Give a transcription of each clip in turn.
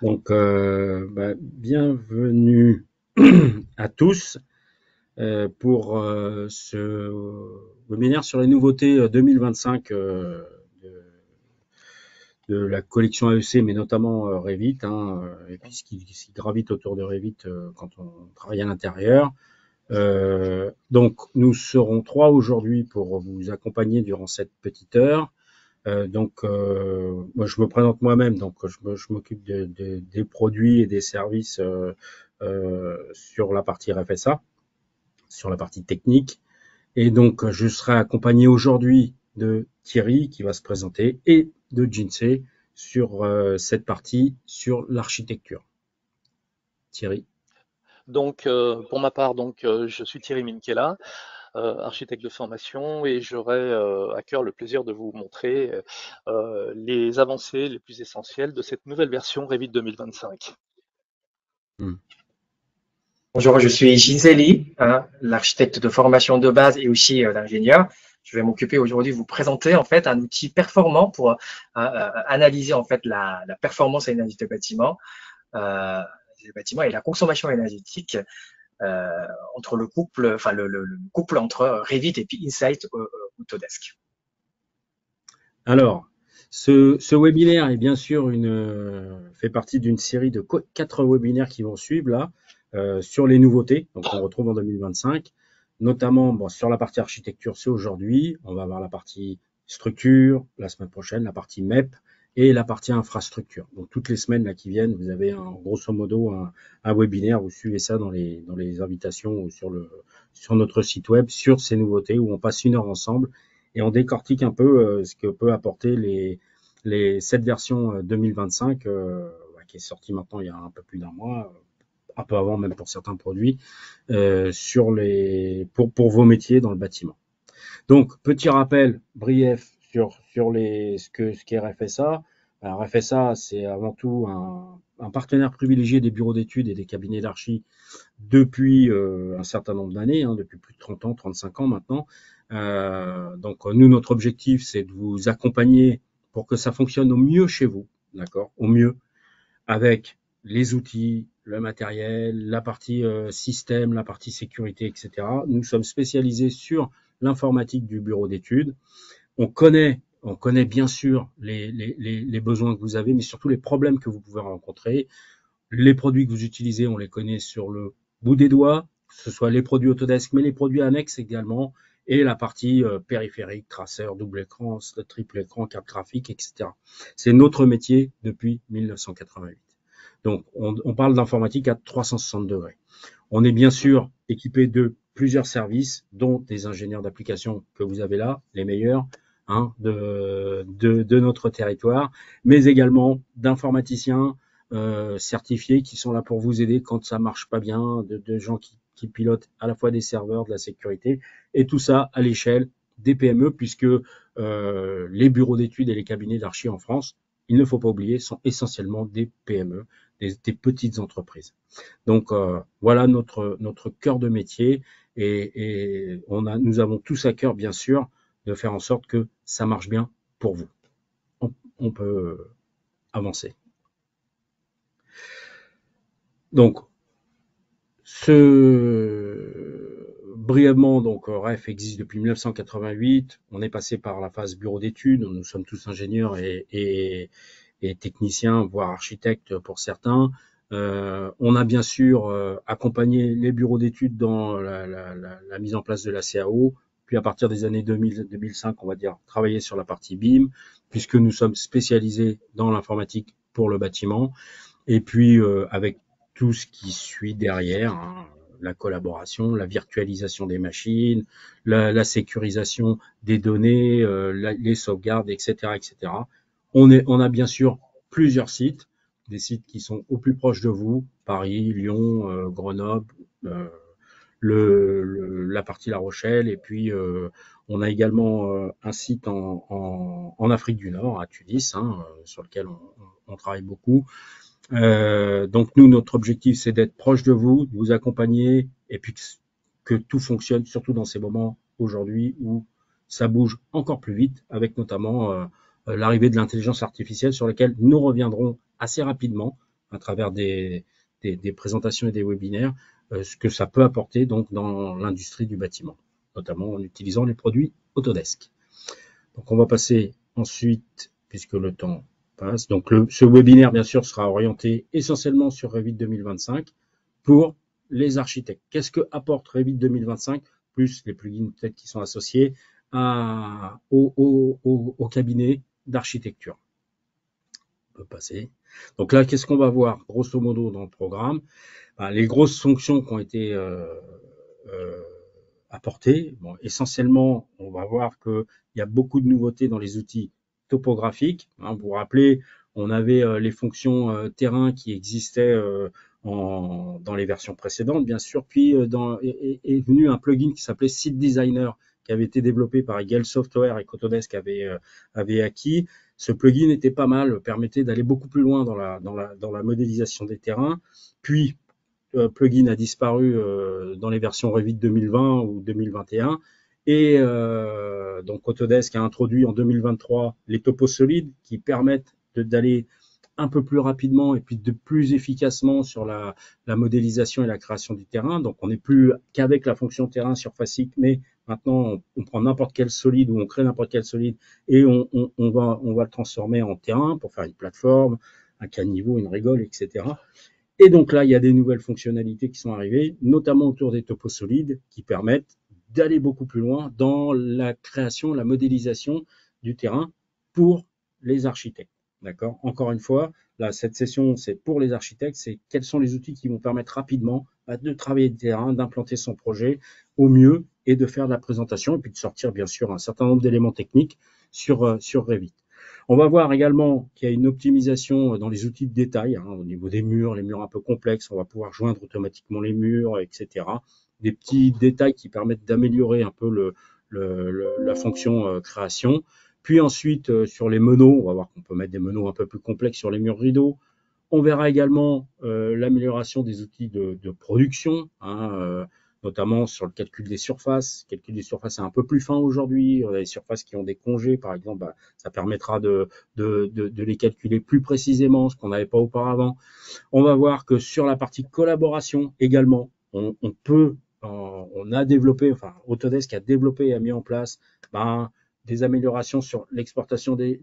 Donc, bienvenue à tous pour ce webinaire sur les nouveautés 2025 de la collection AEC, mais notamment Revit, et puis ce qui gravite autour de Revit quand on travaille à l'intérieur. Donc, nous serons trois aujourd'hui pour vous accompagner durant cette petite heure. Moi, je me présente moi-même, donc je m'occupe des produits et des services sur la partie RFSA, sur la partie technique. Et donc, je serai accompagné aujourd'hui de Thierry qui va se présenter et de Jinsei sur cette partie sur l'architecture. Thierry. Donc, pour ma part, je suis Thierry Minkela, architecte de formation, et j'aurai à cœur le plaisir de vous montrer les avancées les plus essentielles de cette nouvelle version Revit 2025. Hmm. Bonjour, je suis Giseli, l'architecte de formation de base et aussi l'ingénieur. Je vais m'occuper aujourd'hui de vous présenter en fait un outil performant pour analyser en fait la performance énergétique des bâtiments et la consommation énergétique entre le couple, enfin le couple entre Revit et puis Insight Autodesk. Alors, ce webinaire est bien sûr fait partie d'une série de 4 webinaires qui vont suivre là sur les nouveautés, donc on retrouve en 2025, notamment sur la partie architecture, c'est aujourd'hui. On va avoir la partie structure la semaine prochaine, la partie MEP et la partie infrastructure. Donc toutes les semaines là qui viennent, vous avez grosso modo un webinaire. Vous suivez ça dans les invitations ou sur notre site web sur ces nouveautés où on passe une heure ensemble et on décortique un peu ce que peut apporter cette version 2025 qui est sortie maintenant il y a un peu plus d'un mois, un peu avant même pour certains produits, pour vos métiers dans le bâtiment. Donc, petit rappel brief sur ce qu'est RFSA. Alors, RFSA, c'est avant tout un partenaire privilégié des bureaux d'études et des cabinets d'archi depuis un certain nombre d'années, depuis plus de 30 ans, 35 ans maintenant. Donc, nous, notre objectif, c'est de vous accompagner pour que ça fonctionne au mieux chez vous, d'accord, au mieux, avec les outils, le matériel, la partie système, la partie sécurité, etc. Nous sommes spécialisés sur l'informatique du bureau d'études. On connaît bien sûr les besoins que vous avez, mais surtout les problèmes que vous pouvez rencontrer. Les produits que vous utilisez, on les connaît sur le bout des doigts, que ce soit les produits Autodesk, mais les produits annexes également, et la partie périphérique, traceur, double écran, triple écran, carte graphique, etc. C'est notre métier depuis 1988. Donc, on parle d'informatique à 360 degrés. On est bien sûr équipé de plusieurs services, dont des ingénieurs d'application que vous avez là, les meilleurs de notre territoire, mais également d'informaticiens certifiés qui sont là pour vous aider quand ça marche pas bien, de gens qui pilotent à la fois des serveurs, de la sécurité, et tout ça à l'échelle des PME, puisque les bureaux d'études et les cabinets d'archi en France, il ne faut pas oublier, sont essentiellement des PME, des petites entreprises. Donc voilà notre cœur de métier, et nous avons tous à cœur, bien sûr, de faire en sorte que ça marche bien pour vous. On peut avancer. Donc, brièvement, REF existe depuis 1988. On est passé par la phase bureau d'études. Nous sommes tous ingénieurs et techniciens, voire architectes pour certains. On a bien sûr accompagné les bureaux d'études dans la mise en place de la CAO. Puis à partir des années 2000-2005, on va dire, travailler sur la partie BIM, puisque nous sommes spécialisés dans l'informatique pour le bâtiment. Et puis avec tout ce qui suit derrière, la collaboration, la virtualisation des machines, la sécurisation des données, les sauvegardes, etc., etc. On a bien sûr plusieurs sites, des sites qui sont au plus proche de vous, Paris, Lyon, Grenoble, la partie La Rochelle, et puis on a également un site en Afrique du Nord, à Tunis, sur lequel on travaille beaucoup. Donc nous, notre objectif, c'est d'être proche de vous accompagner, et puis que tout fonctionne, surtout dans ces moments aujourd'hui où ça bouge encore plus vite, avec notamment l'arrivée de l'intelligence artificielle sur laquelle nous reviendrons assez rapidement, à travers des présentations et des webinaires, ce que ça peut apporter donc dans l'industrie du bâtiment, notamment en utilisant les produits Autodesk. Donc on va passer ensuite, puisque le temps passe, donc ce webinaire bien sûr sera orienté essentiellement sur Revit 2025 pour les architectes. Qu'est-ce que apporte Revit 2025, plus les plugins peut-être qui sont associés au cabinet d'architecture. On peut passer. Donc là, qu'est-ce qu'on va voir grosso modo dans le programme? Les grosses fonctions qui ont été apportées. Bon, essentiellement, on va voir qu'il y a beaucoup de nouveautés dans les outils topographiques. Vous vous rappelez, on avait les fonctions terrain qui existaient dans les versions précédentes, bien sûr. Puis est venu un plugin qui s'appelait Site Designer, qui avait été développé par Eagle Software et qu'Autodesk avait acquis. Ce plugin était pas mal, permettait d'aller beaucoup plus loin dans la modélisation des terrains. Puis, plugin a disparu dans les versions Revit 2020 ou 2021. Et donc Autodesk a introduit en 2023 les topos solides qui permettent d'aller un peu plus rapidement et puis de plus efficacement sur la modélisation et la création du terrain. Donc on n'est plus qu'avec la fonction terrain surfacique, mais maintenant on prend n'importe quel solide ou on crée n'importe quel solide et on va le transformer en terrain pour faire une plateforme, un caniveau, une rigole, etc. Et donc là, il y a des nouvelles fonctionnalités qui sont arrivées, notamment autour des topos solides, qui permettent d'aller beaucoup plus loin dans la création, la modélisation du terrain pour les architectes. D'accord. Encore une fois, là, cette session, c'est pour les architectes, c'est quels sont les outils qui vont permettre rapidement de travailler le terrain, d'implanter son projet au mieux et de faire de la présentation et puis de sortir, bien sûr, un certain nombre d'éléments techniques sur Revit. On va voir également qu'il y a une optimisation dans les outils de détail, au niveau des murs, les murs un peu complexes, on va pouvoir joindre automatiquement les murs, etc. Des petits détails qui permettent d'améliorer un peu la fonction création. Puis ensuite, sur les meneaux, on va voir qu'on peut mettre des meneaux un peu plus complexes sur les murs rideaux. On verra également l'amélioration des outils de production, notamment sur le calcul des surfaces. Le calcul des surfaces est un peu plus fin aujourd'hui. On a des surfaces qui ont des congés, par exemple, ça permettra de les calculer plus précisément, ce qu'on n'avait pas auparavant. On va voir que sur la partie collaboration également, on a développé, enfin Autodesk a développé et a mis en place des améliorations sur l'exportation des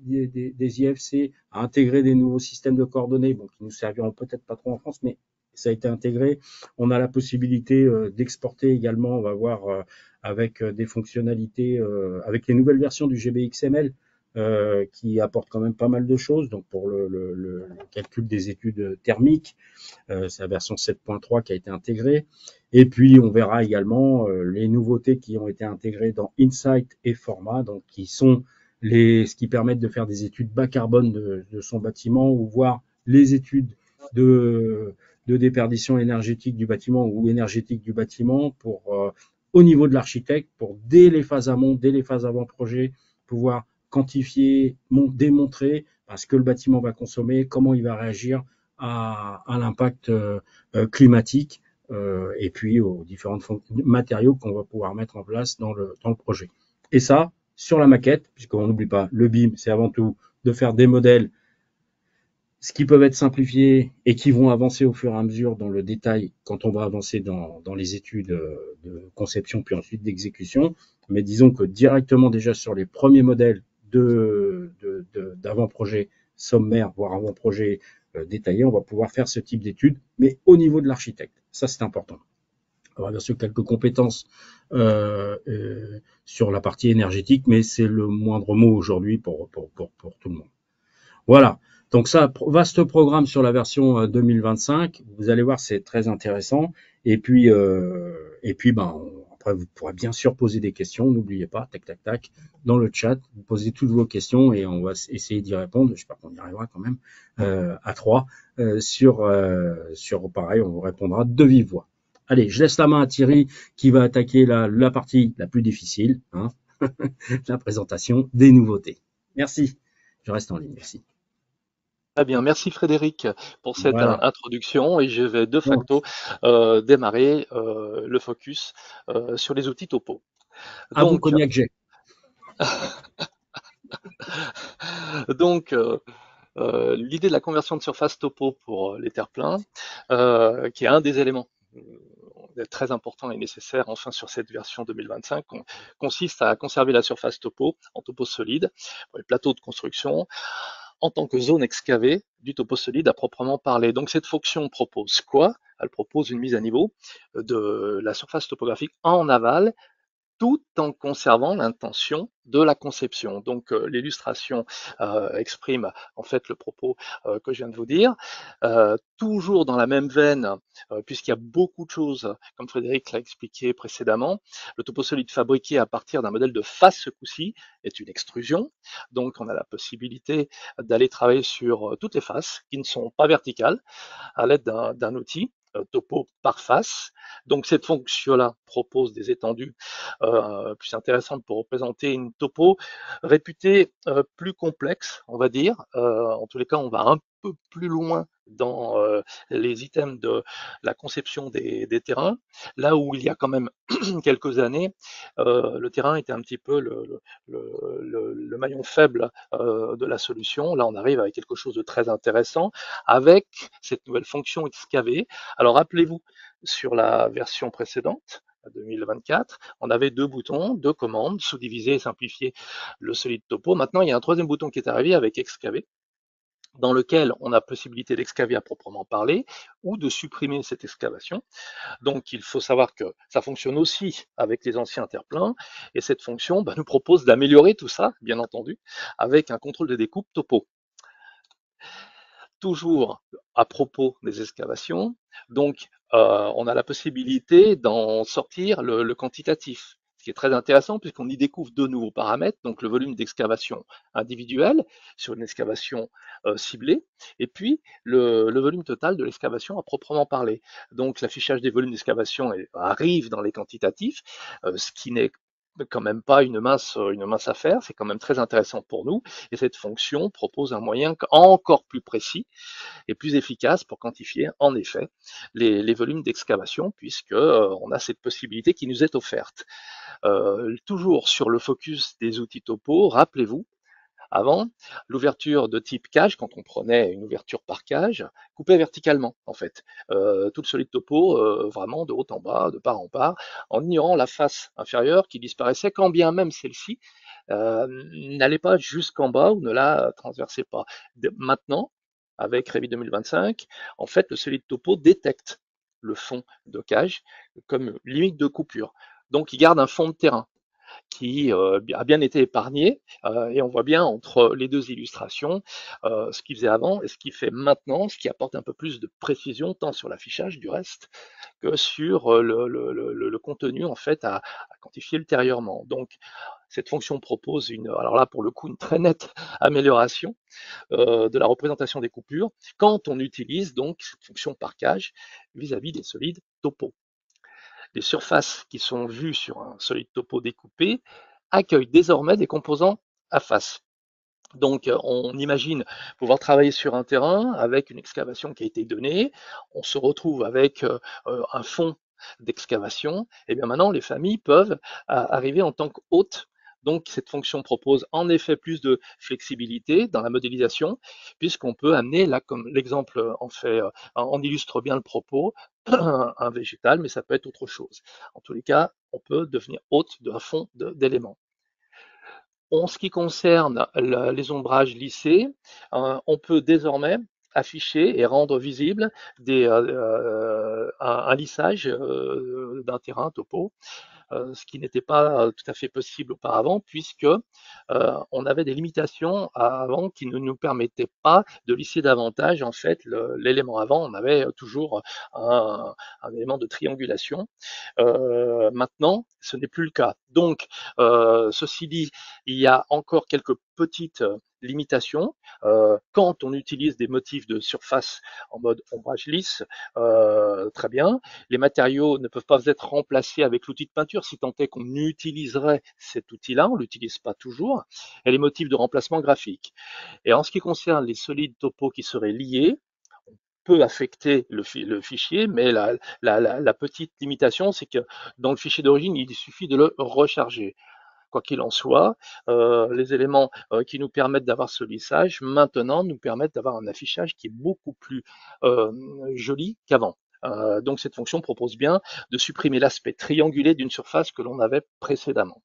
IFC, à intégrer des nouveaux systèmes de coordonnées, qui nous serviront peut-être pas trop en France, mais ça a été intégré. On a la possibilité d'exporter également, on va voir, avec des fonctionnalités, avec les nouvelles versions du GBXML, qui apportent quand même pas mal de choses. Donc pour le calcul des études thermiques, c'est la version 7.3 qui a été intégrée. Et puis on verra également les nouveautés qui ont été intégrées dans Insight et Forma, donc qui sont ce qui permettent de faire des études bas carbone de son bâtiment, ou voir les études de déperdition énergétique du bâtiment ou énergétique du bâtiment pour au niveau de l'architecte, pour dès les phases amont, dès les phases avant-projet, pouvoir quantifier, démontrer ce que le bâtiment va consommer, comment il va réagir à l'impact climatique et puis aux différents matériaux qu'on va pouvoir mettre en place dans le projet. Et ça, sur la maquette, puisqu'on n'oublie pas, le BIM, c'est avant tout de faire des modèles ce qui peuvent être simplifiés et qui vont avancer au fur et à mesure dans le détail quand on va avancer dans les études de conception puis ensuite d'exécution. Mais disons que directement déjà sur les premiers modèles d'avant-projet sommaire, voire avant-projet détaillé, on va pouvoir faire ce type d'études, mais au niveau de l'architecte. Ça, c'est important. On va bien sûr quelques compétences sur la partie énergétique, mais c'est le moindre mot aujourd'hui pour tout le monde. Voilà. Donc ça, vaste programme sur la version 2025. Vous allez voir, c'est très intéressant. Et puis après, vous pourrez bien sûr poser des questions. N'oubliez pas, tac, dans le chat, vous posez toutes vos questions et on va essayer d'y répondre. J'espère qu'on y arrivera quand même à 3. Sur pareil, on vous répondra de vive voix. Allez, je laisse la main à Thierry qui va attaquer la partie la plus difficile, la présentation des nouveautés. Merci. Je reste en ligne. Merci. Très bien, merci Frédéric pour cette introduction et je vais de facto démarrer le focus sur les outils topo. À vous, Cognac G. Donc, l'idée de la conversion de surface topo pour les terre-pleins, qui est un des éléments très important et nécessaire enfin sur cette version 2025, consiste à conserver la surface topo en topo solide pour les plateaux de construction en tant que zone excavée du topo solide à proprement parler. Donc cette fonction propose quoi? Elle propose une mise à niveau de la surface topographique en aval tout en conservant l'intention de la conception. Donc l'illustration exprime en fait le propos que je viens de vous dire. Toujours dans la même veine, puisqu'il y a beaucoup de choses, comme Frédéric l'a expliqué précédemment, le topo solide fabriqué à partir d'un modèle de face ce coup-ci est une extrusion. Donc on a la possibilité d'aller travailler sur toutes les faces qui ne sont pas verticales à l'aide d'un outil topo par face. Donc cette fonction-là propose des étendues plus intéressantes pour représenter une topo réputée plus complexe, on va dire. En tous les cas, on va un peu plus loin dans les items de la conception des terrains, là où il y a quand même quelques années, le terrain était un petit peu le maillon faible de la solution. Là, on arrive avec quelque chose de très intéressant avec cette nouvelle fonction excavée. Alors, rappelez-vous, sur la version précédente, 2024, on avait deux boutons, deux commandes, sous-diviser et simplifier le solide topo. Maintenant, il y a un troisième bouton qui est arrivé avec excaver, dans lequel on a possibilité d'excaver à proprement parler ou de supprimer cette excavation. Donc il faut savoir que ça fonctionne aussi avec les anciens terre-pleins et cette fonction nous propose d'améliorer tout ça, bien entendu, avec un contrôle de découpe topo. Toujours à propos des excavations, donc on a la possibilité d'en sortir le quantitatif, ce qui est très intéressant puisqu'on y découvre deux nouveaux paramètres, donc le volume d'excavation individuel sur une excavation ciblée, et puis le volume total de l'excavation à proprement parler. Donc l'affichage des volumes d'excavation arrive dans les quantitatifs, ce qui n'est quand même pas une mince affaire, c'est quand même très intéressant pour nous, et cette fonction propose un moyen encore plus précis et plus efficace pour quantifier en effet les volumes d'excavation, puisque on a cette possibilité qui nous est offerte. Toujours sur le focus des outils topo, rappelez-vous, avant, l'ouverture de type cage, quand on prenait une ouverture par cage, coupait verticalement, en fait. Tout le solide topo, vraiment de haut en bas, de part en part, en ignorant la face inférieure qui disparaissait, quand bien même celle-ci n'allait pas jusqu'en bas ou ne la transversait pas. Maintenant, avec Revit 2025, en fait, le solide topo détecte le fond de cage comme limite de coupure. Donc, il garde un fond de terrain qui a bien été épargné, et on voit bien entre les deux illustrations ce qu'il faisait avant et ce qu'il fait maintenant, ce qui apporte un peu plus de précision tant sur l'affichage du reste que sur le contenu en fait à quantifier ultérieurement. Donc cette fonction propose alors là pour le coup une très nette amélioration de la représentation des coupures quand on utilise donc cette fonction par cage vis-à-vis des solides topo. Les surfaces qui sont vues sur un solide topo découpé accueillent désormais des composants à face. Donc on imagine pouvoir travailler sur un terrain avec une excavation qui a été donnée, on se retrouve avec un fond d'excavation, et bien maintenant les familles peuvent arriver en tant qu'hôtes. Donc cette fonction propose en effet plus de flexibilité dans la modélisation, puisqu'on peut amener, là comme l'exemple en illustre bien le propos, un végétal, mais ça peut être autre chose. En tous les cas, on peut devenir hôte d'un fond d'éléments. En ce qui concerne les ombrages lissés, on peut désormais afficher et rendre visible un lissage d'un terrain topo, ce qui n'était pas tout à fait possible auparavant, puisque on avait des limitations avant qui ne nous permettaient pas de lisser davantage en fait l'élément avant. On avait toujours un élément de triangulation. Maintenant, ce n'est plus le cas. Donc, ceci dit, il y a encore quelques petites limitations. Quand on utilise des motifs de surface en mode ombrage lisse, très bien. Les matériaux ne peuvent pas être remplacés avec l'outil de peinture, si tant est qu'on utiliserait cet outil-là, on ne l'utilise pas toujours, et les motifs de remplacement graphique. Et en ce qui concerne les solides topo qui seraient liés, on peut affecter le fichier, mais la petite limitation, c'est que dans le fichier d'origine, il suffit de le recharger. Quoi qu'il en soit, les éléments qui nous permettent d'avoir ce lissage, maintenant, nous permettent d'avoir un affichage qui est beaucoup plus joli qu'avant. Donc cette fonction propose bien de supprimer l'aspect triangulé d'une surface que l'on avait précédemment.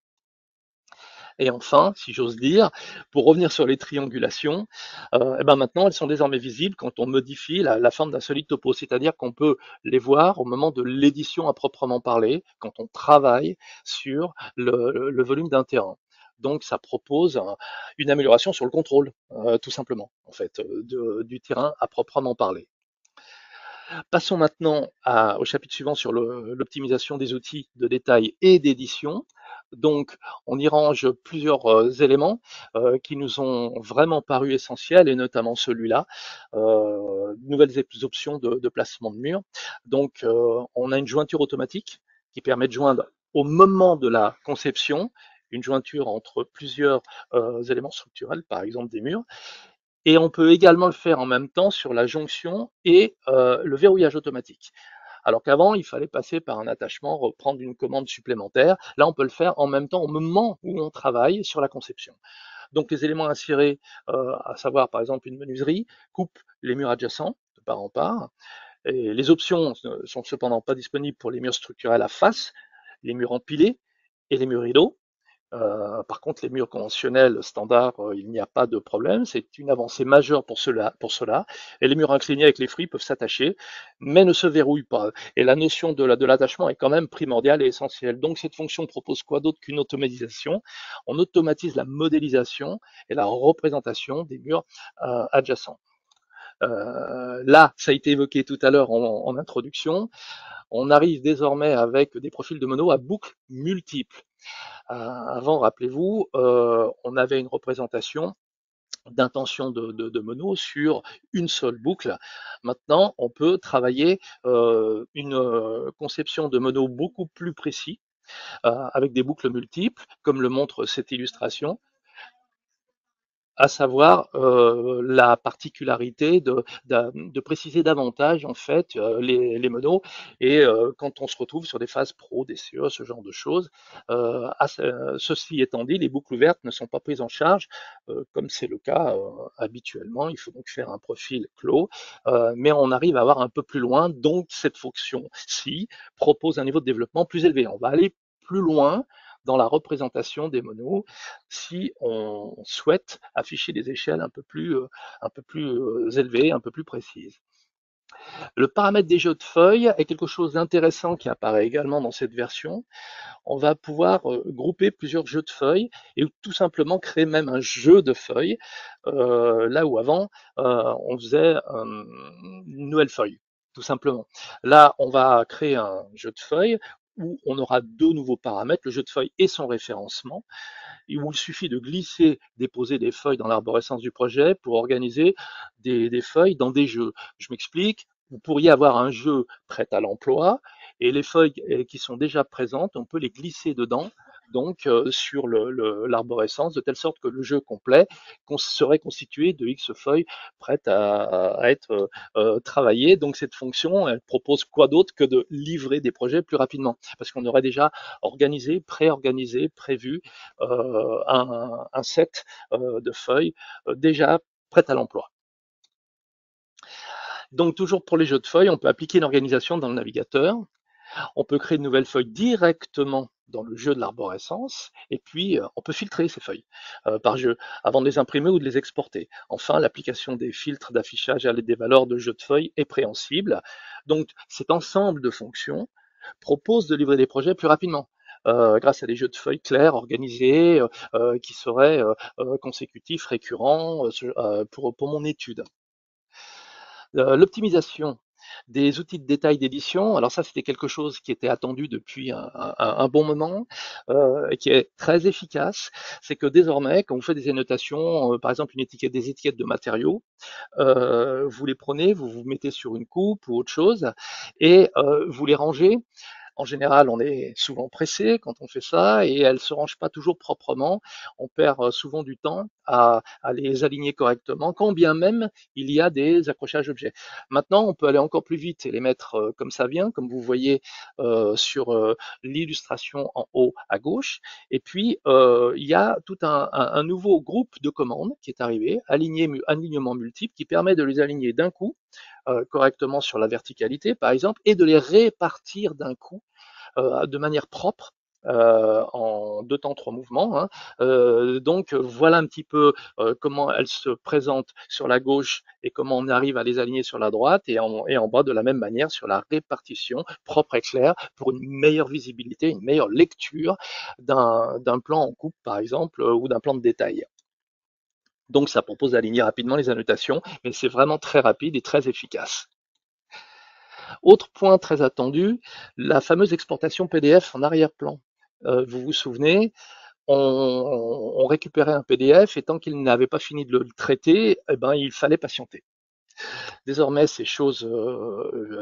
Et enfin, si j'ose dire, pour revenir sur les triangulations, et ben maintenant elles sont désormais visibles quand on modifie la forme d'un solide topo, c'est-à-dire qu'on peut les voir au moment de l'édition à proprement parler, quand on travaille sur le volume d'un terrain. Donc ça propose une amélioration sur le contrôle, tout simplement, en fait, du terrain à proprement parler. Passons maintenant au chapitre suivant sur l'optimisation des outils de détail et d'édition. Donc, on y range plusieurs éléments qui nous ont vraiment paru essentiels, et notamment celui-là, nouvelles options de placement de murs. Donc, on a une jointure automatique qui permet de joindre au moment de la conception une jointure entre plusieurs éléments structurels, par exemple des murs. Et on peut également le faire en même temps sur la jonction et le verrouillage automatique. Alors qu'avant, il fallait passer par un attachement, reprendre une commande supplémentaire. Là, on peut le faire en même temps au moment où on travaille sur la conception. Donc les éléments insérés, à savoir par exemple une menuiserie, coupent les murs adjacents de part en part. Et les options ne sont cependant pas disponibles pour les murs structurels à face, les murs empilés et les murs rideaux. Par contre, les murs conventionnels standards, il n'y a pas de problème. C'est une avancée majeure pour cela. Et les murs inclinés avec les fruits peuvent s'attacher, mais ne se verrouillent pas. Et la notion de l'attachement est quand même primordiale et essentielle. Donc, cette fonction propose quoi d'autre qu'une automatisation? On automatise la modélisation et la représentation des murs adjacents. Là, ça a été évoqué tout à l'heure en introduction. On arrive désormais avec des profils de mono à boucles multiples. Avant, rappelez-vous, on avait une représentation d'intention de mono sur une seule boucle. Maintenant, on peut travailler une conception de mono beaucoup plus précis, avec des boucles multiples, comme le montre cette illustration, à savoir la particularité de préciser davantage en fait les monos, et quand on se retrouve sur des phases pro, DCE, ce genre de choses. Ceci étant dit, les boucles ouvertes ne sont pas prises en charge comme c'est le cas habituellement. Il faut donc faire un profil clos, mais on arrive à avoir un peu plus loin. Donc cette fonction-ci propose un niveau de développement plus élevé. On va aller plus loin dans la représentation des monos si on souhaite afficher des échelles un peu plus élevées, un peu plus précises. Le paramètre des jeux de feuilles est quelque chose d'intéressant qui apparaît également dans cette version. On va pouvoir grouper plusieurs jeux de feuilles et tout simplement créer même un jeu de feuilles, là où avant on faisait une nouvelle feuille, tout simplement. Là, on va créer un jeu de feuilles où on aura deux nouveaux paramètres, le jeu de feuilles et son référencement, et où il suffit de glisser, déposer des feuilles dans l'arborescence du projet pour organiser des feuilles dans des jeux. Je m'explique, vous pourriez avoir un jeu prêt à l'emploi, et les feuilles qui sont déjà présentes, on peut les glisser dedans, donc sur l'arborescence, de telle sorte que le jeu complet serait constitué de X feuilles prêtes à être travaillées. Donc cette fonction, elle propose quoi d'autre que de livrer des projets plus rapidement, parce qu'on aurait déjà organisé, pré-organisé, prévu un set de feuilles déjà prêtes à l'emploi. Donc toujours pour les jeux de feuilles, on peut appliquer une organisation dans le navigateur. On peut créer de nouvelles feuilles directement dans le jeu de l'arborescence, et puis on peut filtrer ces feuilles par jeu avant de les imprimer ou de les exporter. Enfin, l'application des filtres d'affichage à l'aide des valeurs de jeux de feuilles est préhensible. Donc cet ensemble de fonctions propose de livrer des projets plus rapidement. Grâce à des jeux de feuilles clairs, organisés, qui seraient consécutifs, récurrents pour mon étude. L'optimisation des outils de détail d'édition, alors ça c'était quelque chose qui était attendu depuis un bon moment, et qui est très efficace. C'est que désormais, quand vous faites des annotations, par exemple des étiquettes de matériaux, vous les prenez, vous vous mettez sur une coupe ou autre chose, et vous les rangez En général, on est souvent pressé quand on fait ça et elles se rangent pas toujours proprement. On perd souvent du temps à les aligner correctement, quand bien même il y a des accrochages objets. Maintenant, on peut aller encore plus vite et les mettre comme ça vient, comme vous voyez sur l'illustration en haut à gauche. Et puis, il y a tout un nouveau groupe de commandes qui est arrivé, alignement multiple, qui permet de les aligner d'un coup correctement sur la verticalité, par exemple, et de les répartir d'un coup de manière propre. En 2 temps 3 mouvements. Hein. Donc voilà un petit peu comment elles se présentent sur la gauche et comment on arrive à les aligner sur la droite et en bas de la même manière sur la répartition propre et claire pour une meilleure visibilité, une meilleure lecture d'un plan en coupe par exemple ou d'un plan de détail. Donc ça propose d'aligner rapidement les annotations, mais c'est vraiment très rapide et très efficace. Autre point très attendu, la fameuse exportation PDF en arrière-plan. Vous vous souvenez, on récupérait un PDF et tant qu'il n'avait pas fini de le traiter, eh ben, il fallait patienter. Désormais, c'est chose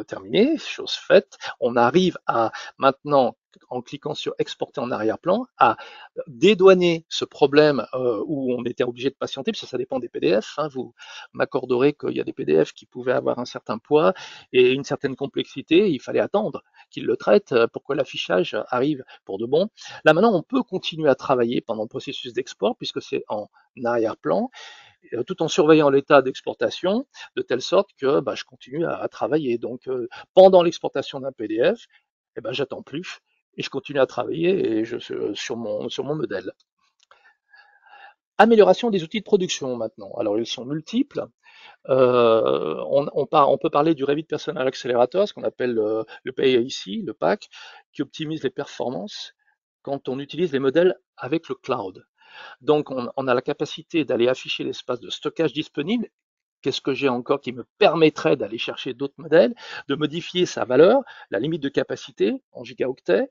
terminée, chose faite. On arrive à maintenant, en cliquant sur exporter en arrière-plan, à dédouaner ce problème où on était obligé de patienter, parce que ça dépend des PDF. Hein, vous m'accorderez qu'il y a des PDF qui pouvaient avoir un certain poids et une certaine complexité. Il fallait attendre qu'ils le traitent pour que l'affichage arrive pour de bon. Là maintenant, on peut continuer à travailler pendant le processus d'export puisque c'est en arrière-plan, tout en surveillant l'état d'exportation, de telle sorte que je continue à travailler. Donc, pendant l'exportation d'un PDF, eh ben, j'attends plus et je continue à travailler et sur mon modèle. Amélioration des outils de production maintenant. Alors, ils sont multiples. On peut parler du Revit Personal Accelerator, ce qu'on appelle le PAIC, le PAC, qui optimise les performances quand on utilise les modèles avec le cloud. Donc, on a la capacité d'aller afficher l'espace de stockage disponible. Qu'est-ce que j'ai encore qui me permettrait d'aller chercher d'autres modèles, de modifier sa valeur, la limite de capacité en gigaoctets,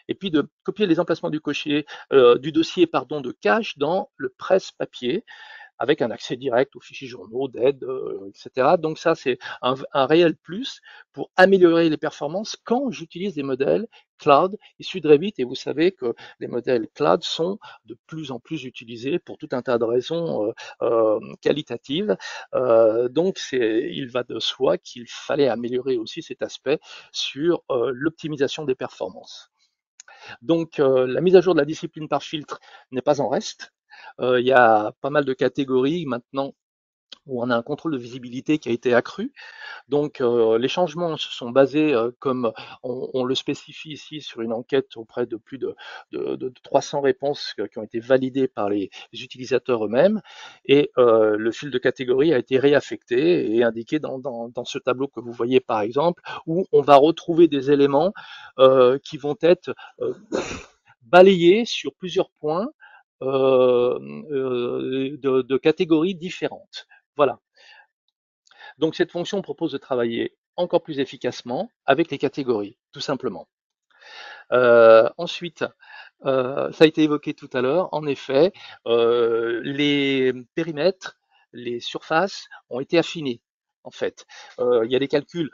et puis de copier les emplacements du dossier de cache dans le presse-papier avec un accès direct aux fichiers journaux, d'aide, etc. Donc ça, c'est un réel plus pour améliorer les performances quand j'utilise des modèles cloud issus de Revit. Et vous savez que les modèles cloud sont de plus en plus utilisés pour tout un tas de raisons qualitatives. Donc il va de soi qu'il fallait améliorer aussi cet aspect sur l'optimisation des performances. Donc la mise à jour de la discipline par filtre n'est pas en reste. Il y a pas mal de catégories maintenant où on a un contrôle de visibilité qui a été accru. Donc les changements se sont basés, comme on le spécifie ici, sur une enquête auprès de plus de 300 réponses qui ont été validées par les utilisateurs eux-mêmes. Et le fil de catégorie a été réaffecté et indiqué dans ce tableau que vous voyez par exemple, où on va retrouver des éléments qui vont être balayés sur plusieurs points de catégories différentes. Voilà. Donc cette fonction propose de travailler encore plus efficacement avec les catégories, tout simplement. Ensuite, ça a été évoqué tout à l'heure, en effet, les périmètres, les surfaces ont été affinés, en fait. Il y a des calculs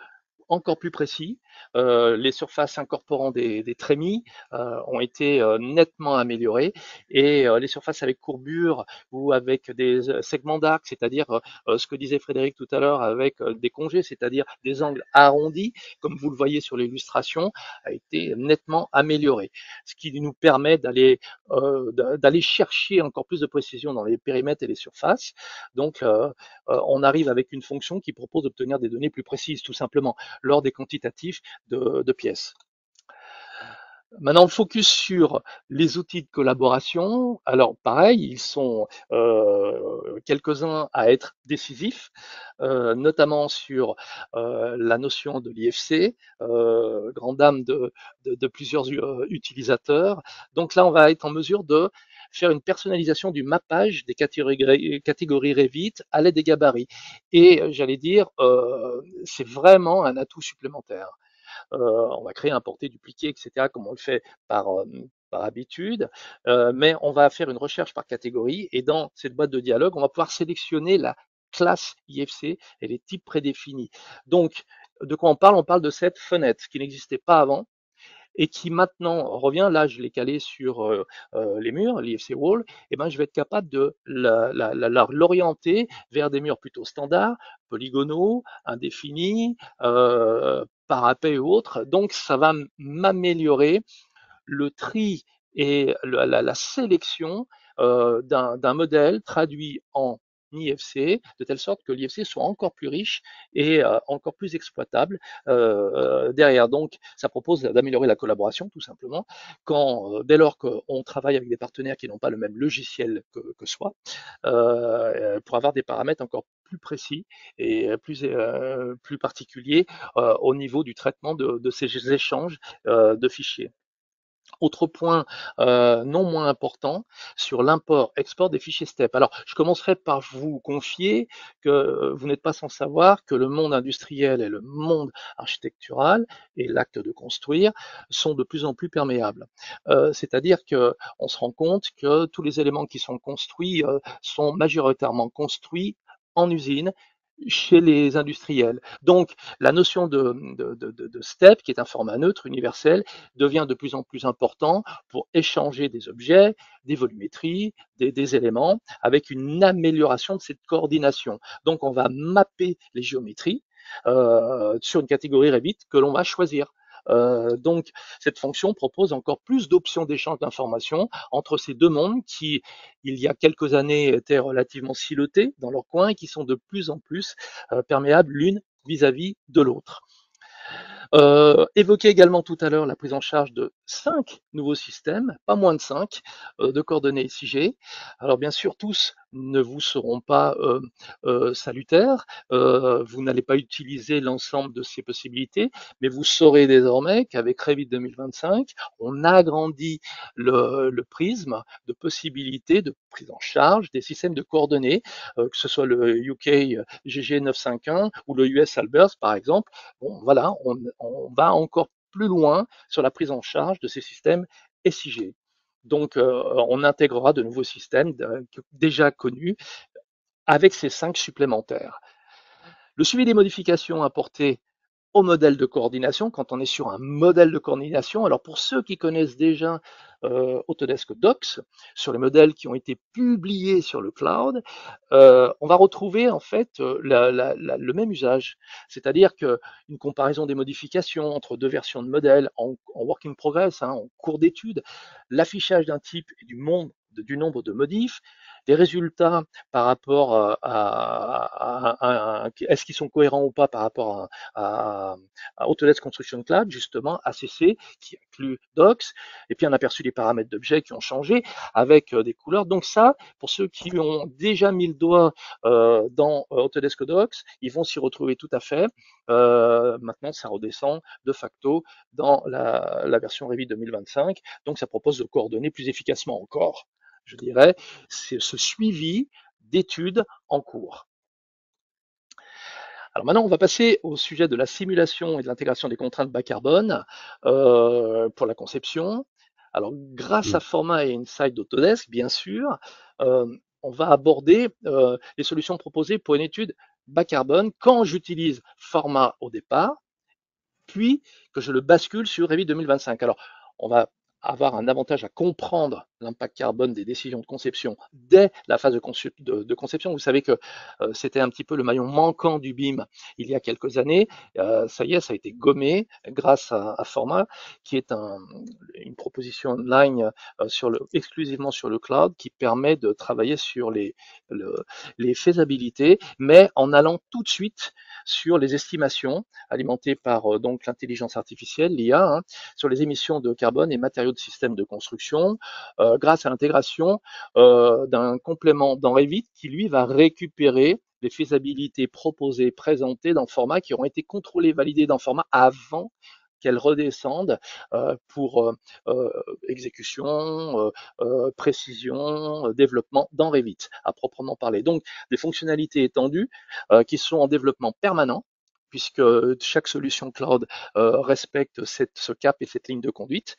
encore plus précis. Les surfaces incorporant des trémies ont été nettement améliorées et les surfaces avec courbure ou avec des segments d'arc, c'est-à-dire ce que disait Frédéric tout à l'heure avec des congés, c'est-à-dire des angles arrondis, comme vous le voyez sur l'illustration, a été nettement amélioré. Ce qui nous permet d'aller chercher encore plus de précision dans les périmètres et les surfaces. Donc, on arrive avec une fonction qui propose d'obtenir des données plus précises, tout simplement, lors des quantitatifs de pièces. Maintenant, le focus sur les outils de collaboration. Alors, pareil, ils sont quelques-uns à être décisifs, notamment sur la notion de l'IFC, grande dame de plusieurs utilisateurs. Donc là, on va être en mesure de faire une personnalisation du mappage des catégories Revit à l'aide des gabarits. Et j'allais dire, c'est vraiment un atout supplémentaire. On va créer, importer, dupliquer, etc., comme on le fait par habitude, mais on va faire une recherche par catégorie et dans cette boîte de dialogue, on va pouvoir sélectionner la classe IFC et les types prédéfinis. Donc, de quoi on parle? On parle de cette fenêtre qui n'existait pas avant et qui maintenant revient, là je l'ai calé sur les murs, l'IFC Wall, et ben je vais être capable de l'orienter vers des murs plutôt standards, polygonaux, indéfinis, parapets ou autres. Donc ça va m'améliorer le tri et la sélection d'un modèle traduit en IFC, de telle sorte que l'IFC soit encore plus riche et encore plus exploitable derrière. Donc, ça propose d'améliorer la collaboration, tout simplement, dès lors qu'on travaille avec des partenaires qui n'ont pas le même logiciel que soi, pour avoir des paramètres encore plus précis et plus particuliers au niveau du traitement de ces échanges de fichiers. Autre point non moins important sur l'import-export des fichiers STEP. Alors, je commencerai par vous confier que vous n'êtes pas sans savoir que le monde industriel et le monde architectural et l'acte de construire sont de plus en plus perméables. C'est-à-dire qu'on se rend compte que tous les éléments qui sont construits sont majoritairement construits en usine, chez les industriels. Donc, la notion de STEP, qui est un format neutre, universel, devient de plus en plus important pour échanger des objets, des volumétries, des éléments, avec une amélioration de cette coordination. Donc, on va mapper les géométries sur une catégorie Revit que l'on va choisir. Donc, cette fonction propose encore plus d'options d'échange d'informations entre ces deux mondes qui, il y a quelques années, étaient relativement silotés dans leur coin et qui sont de plus en plus perméables l'une vis-à-vis de l'autre. Évoqué également tout à l'heure la prise en charge de 5 nouveaux systèmes, pas moins de 5, de coordonnées SIG. Alors bien sûr, tous ne vous seront pas salutaires, vous n'allez pas utiliser l'ensemble de ces possibilités, mais vous saurez désormais qu'avec Revit 2025, on agrandit le prisme de possibilités de prise en charge des systèmes de coordonnées, que ce soit le UK GG 951 ou le US Albers par exemple. Bon, voilà, on va encore plus loin sur la prise en charge de ces systèmes SIG. Donc, on intégrera de nouveaux systèmes déjà connus avec ces 5 supplémentaires. Le suivi des modifications apportées au modèle de coordination, quand on est sur un modèle de coordination. Alors pour ceux qui connaissent déjà Autodesk Docs, sur les modèles qui ont été publiés sur le cloud, on va retrouver en fait le même usage. C'est-à-dire qu'une comparaison des modifications entre deux versions de modèles en work in progress, en cours d'étude, l'affichage d'un type et du nombre de modifs, les résultats par rapport est-ce qu'ils sont cohérents ou pas par rapport à Autodesk Construction Cloud, justement, ACC, qui inclut Docs, et puis un aperçu des paramètres d'objets qui ont changé avec des couleurs. Donc ça, pour ceux qui ont déjà mis le doigt dans Autodesk Docs, ils vont s'y retrouver tout à fait. Maintenant, ça redescend de facto dans la version Revit 2025, donc ça propose de coordonner plus efficacement encore, je dirais, c'est ce suivi d'études en cours. Alors maintenant, on va passer au sujet de la simulation et de l'intégration des contraintes bas carbone pour la conception. Alors, grâce à Forma et Insight d'Autodesk, bien sûr, on va aborder les solutions proposées pour une étude bas carbone quand j'utilise Forma au départ, puis que je le bascule sur Revit 2025. Alors, on va avoir un avantage à comprendre l'impact carbone des décisions de conception dès la phase de conception. Vous savez que c'était un petit peu le maillon manquant du BIM il y a quelques années. Ça y est, ça a été gommé grâce à Forma, qui est une proposition online exclusivement sur le cloud, qui permet de travailler sur les faisabilités, mais en allant tout de suite sur les estimations alimentées par donc l'intelligence artificielle, l'IA, sur les émissions de carbone et matériaux de systèmes de construction, grâce à l'intégration d'un complément dans Revit qui, lui, va récupérer les faisabilités proposées, présentées dans Forma, qui auront été contrôlées, validées dans Forma avant qu'elles redescendent pour exécution, précision, développement dans Revit, à proprement parler. Donc, des fonctionnalités étendues qui sont en développement permanent, puisque chaque solution cloud respecte ce cap et cette ligne de conduite.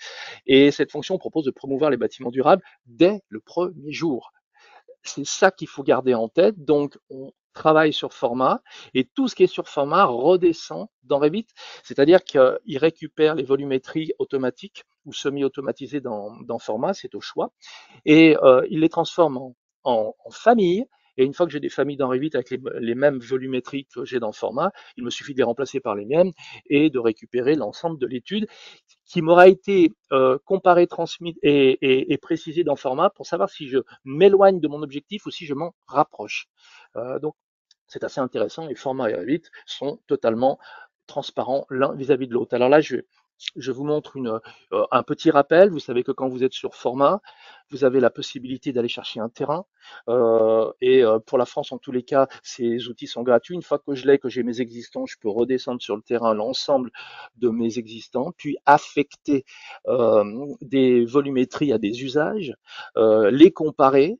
Et cette fonction propose de promouvoir les bâtiments durables dès le premier jour. C'est ça qu'il faut garder en tête. Donc, on travaille sur format et tout ce qui est sur format redescend dans Revit, c'est-à-dire qu'il récupère les volumétries automatiques ou semi-automatisées dans format, c'est au choix, et il les transforme en familles. Et une fois que j'ai des familles dans Revit avec les mêmes volumétries que j'ai dans le format, il me suffit de les remplacer par les miennes et de récupérer l'ensemble de l'étude qui m'aura été comparée, transmise et précisée dans le format pour savoir si je m'éloigne de mon objectif ou si je m'en rapproche. Donc c'est assez intéressant. Les formats et Revit sont totalement transparents l'un vis-à-vis de l'autre. Alors là, je vous montre un petit rappel. Vous savez que quand vous êtes sur format, vous avez la possibilité d'aller chercher un terrain. Pour la France, en tous les cas, ces outils sont gratuits. Une fois que je l'ai, que j'ai mes existants, je peux redescendre sur le terrain l'ensemble de mes existants, puis affecter des volumétries à des usages, les comparer,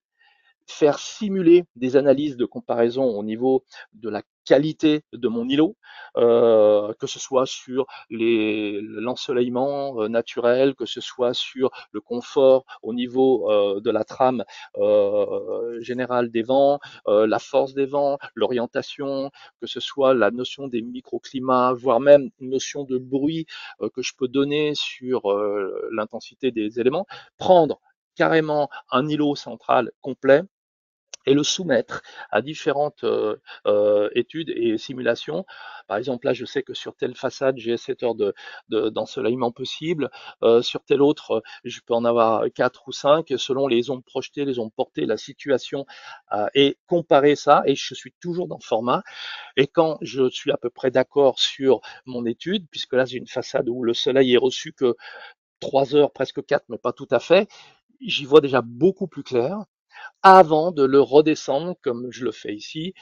faire simuler des analyses de comparaison au niveau de la qualité de mon îlot, que ce soit sur l'ensoleillement naturel, que ce soit sur le confort au niveau de la trame générale des vents, la force des vents, l'orientation, que ce soit la notion des microclimats, voire même une notion de bruit que je peux donner sur l'intensité des éléments, prendre carrément un îlot central complet et le soumettre à différentes études et simulations. Par exemple, là, je sais que sur telle façade, j'ai 7 heures d'ensoleillement possible. Sur telle autre, je peux en avoir 4 ou 5 selon les ombres projetées, les ombres portées, la situation, et comparer ça. Et je suis toujours dans le format. Et quand je suis à peu près d'accord sur mon étude, puisque là, j'ai une façade où le soleil est reçu que 3 heures, presque 4, mais pas tout à fait, j'y vois déjà beaucoup plus clair avant de le redescendre, comme je le fais ici,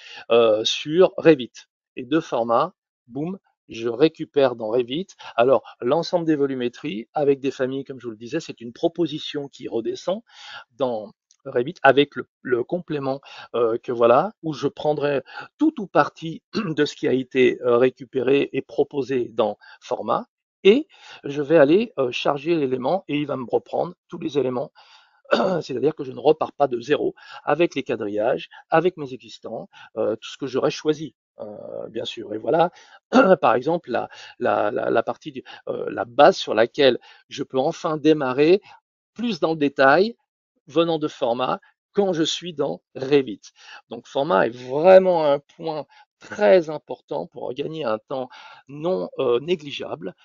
sur Revit. Et deux formats, boum, je récupère dans Revit. Alors, l'ensemble des volumétries, avec des familles, comme je vous le disais, c'est une proposition qui redescend dans Revit avec le complément que voilà, où je prendrai tout ou partie de ce qui a été récupéré et proposé dans format. Et je vais aller charger l'élément et il va me reprendre tous les éléments, c'est-à-dire que je ne repars pas de zéro avec les quadrillages, avec mes existants, tout ce que j'aurais choisi. Bien sûr. Et voilà, par exemple, la partie la base sur laquelle je peux enfin démarrer plus dans le détail, venant de format, quand je suis dans Revit. Donc format est vraiment un point très important pour gagner un temps non négligeable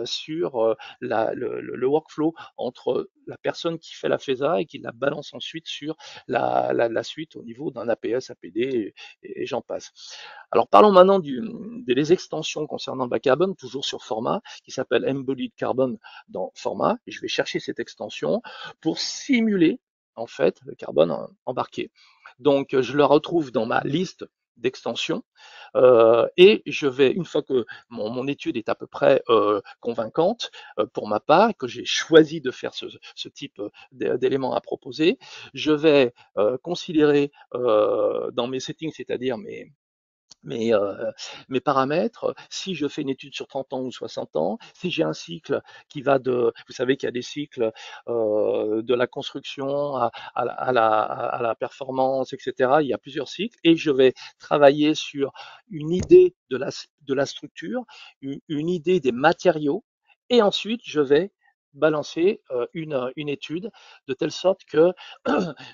sur le workflow entre la personne qui fait la FESA et qui la balance ensuite sur la suite au niveau d'un APS, APD et j'en passe. Alors parlons maintenant des extensions concernant le bas carbone, toujours sur format, qui s'appelle Embodied Carbon dans format. Et je vais chercher cette extension pour simuler en fait le carbone embarqué. Donc je le retrouve dans ma liste d'extensions et je vais, une fois que mon étude est à peu près convaincante pour ma part, que j'ai choisi de faire ce type d'éléments à proposer, je vais considérer dans mes settings, c'est-à-dire mes, mes paramètres, si je fais une étude sur 30 ans ou 60 ans, si j'ai un cycle qui va vous savez qu'il y a des cycles de la construction à la performance, etc. Il y a plusieurs cycles et je vais travailler sur une idée de la structure, une idée des matériaux et ensuite je vais balancer une étude de telle sorte que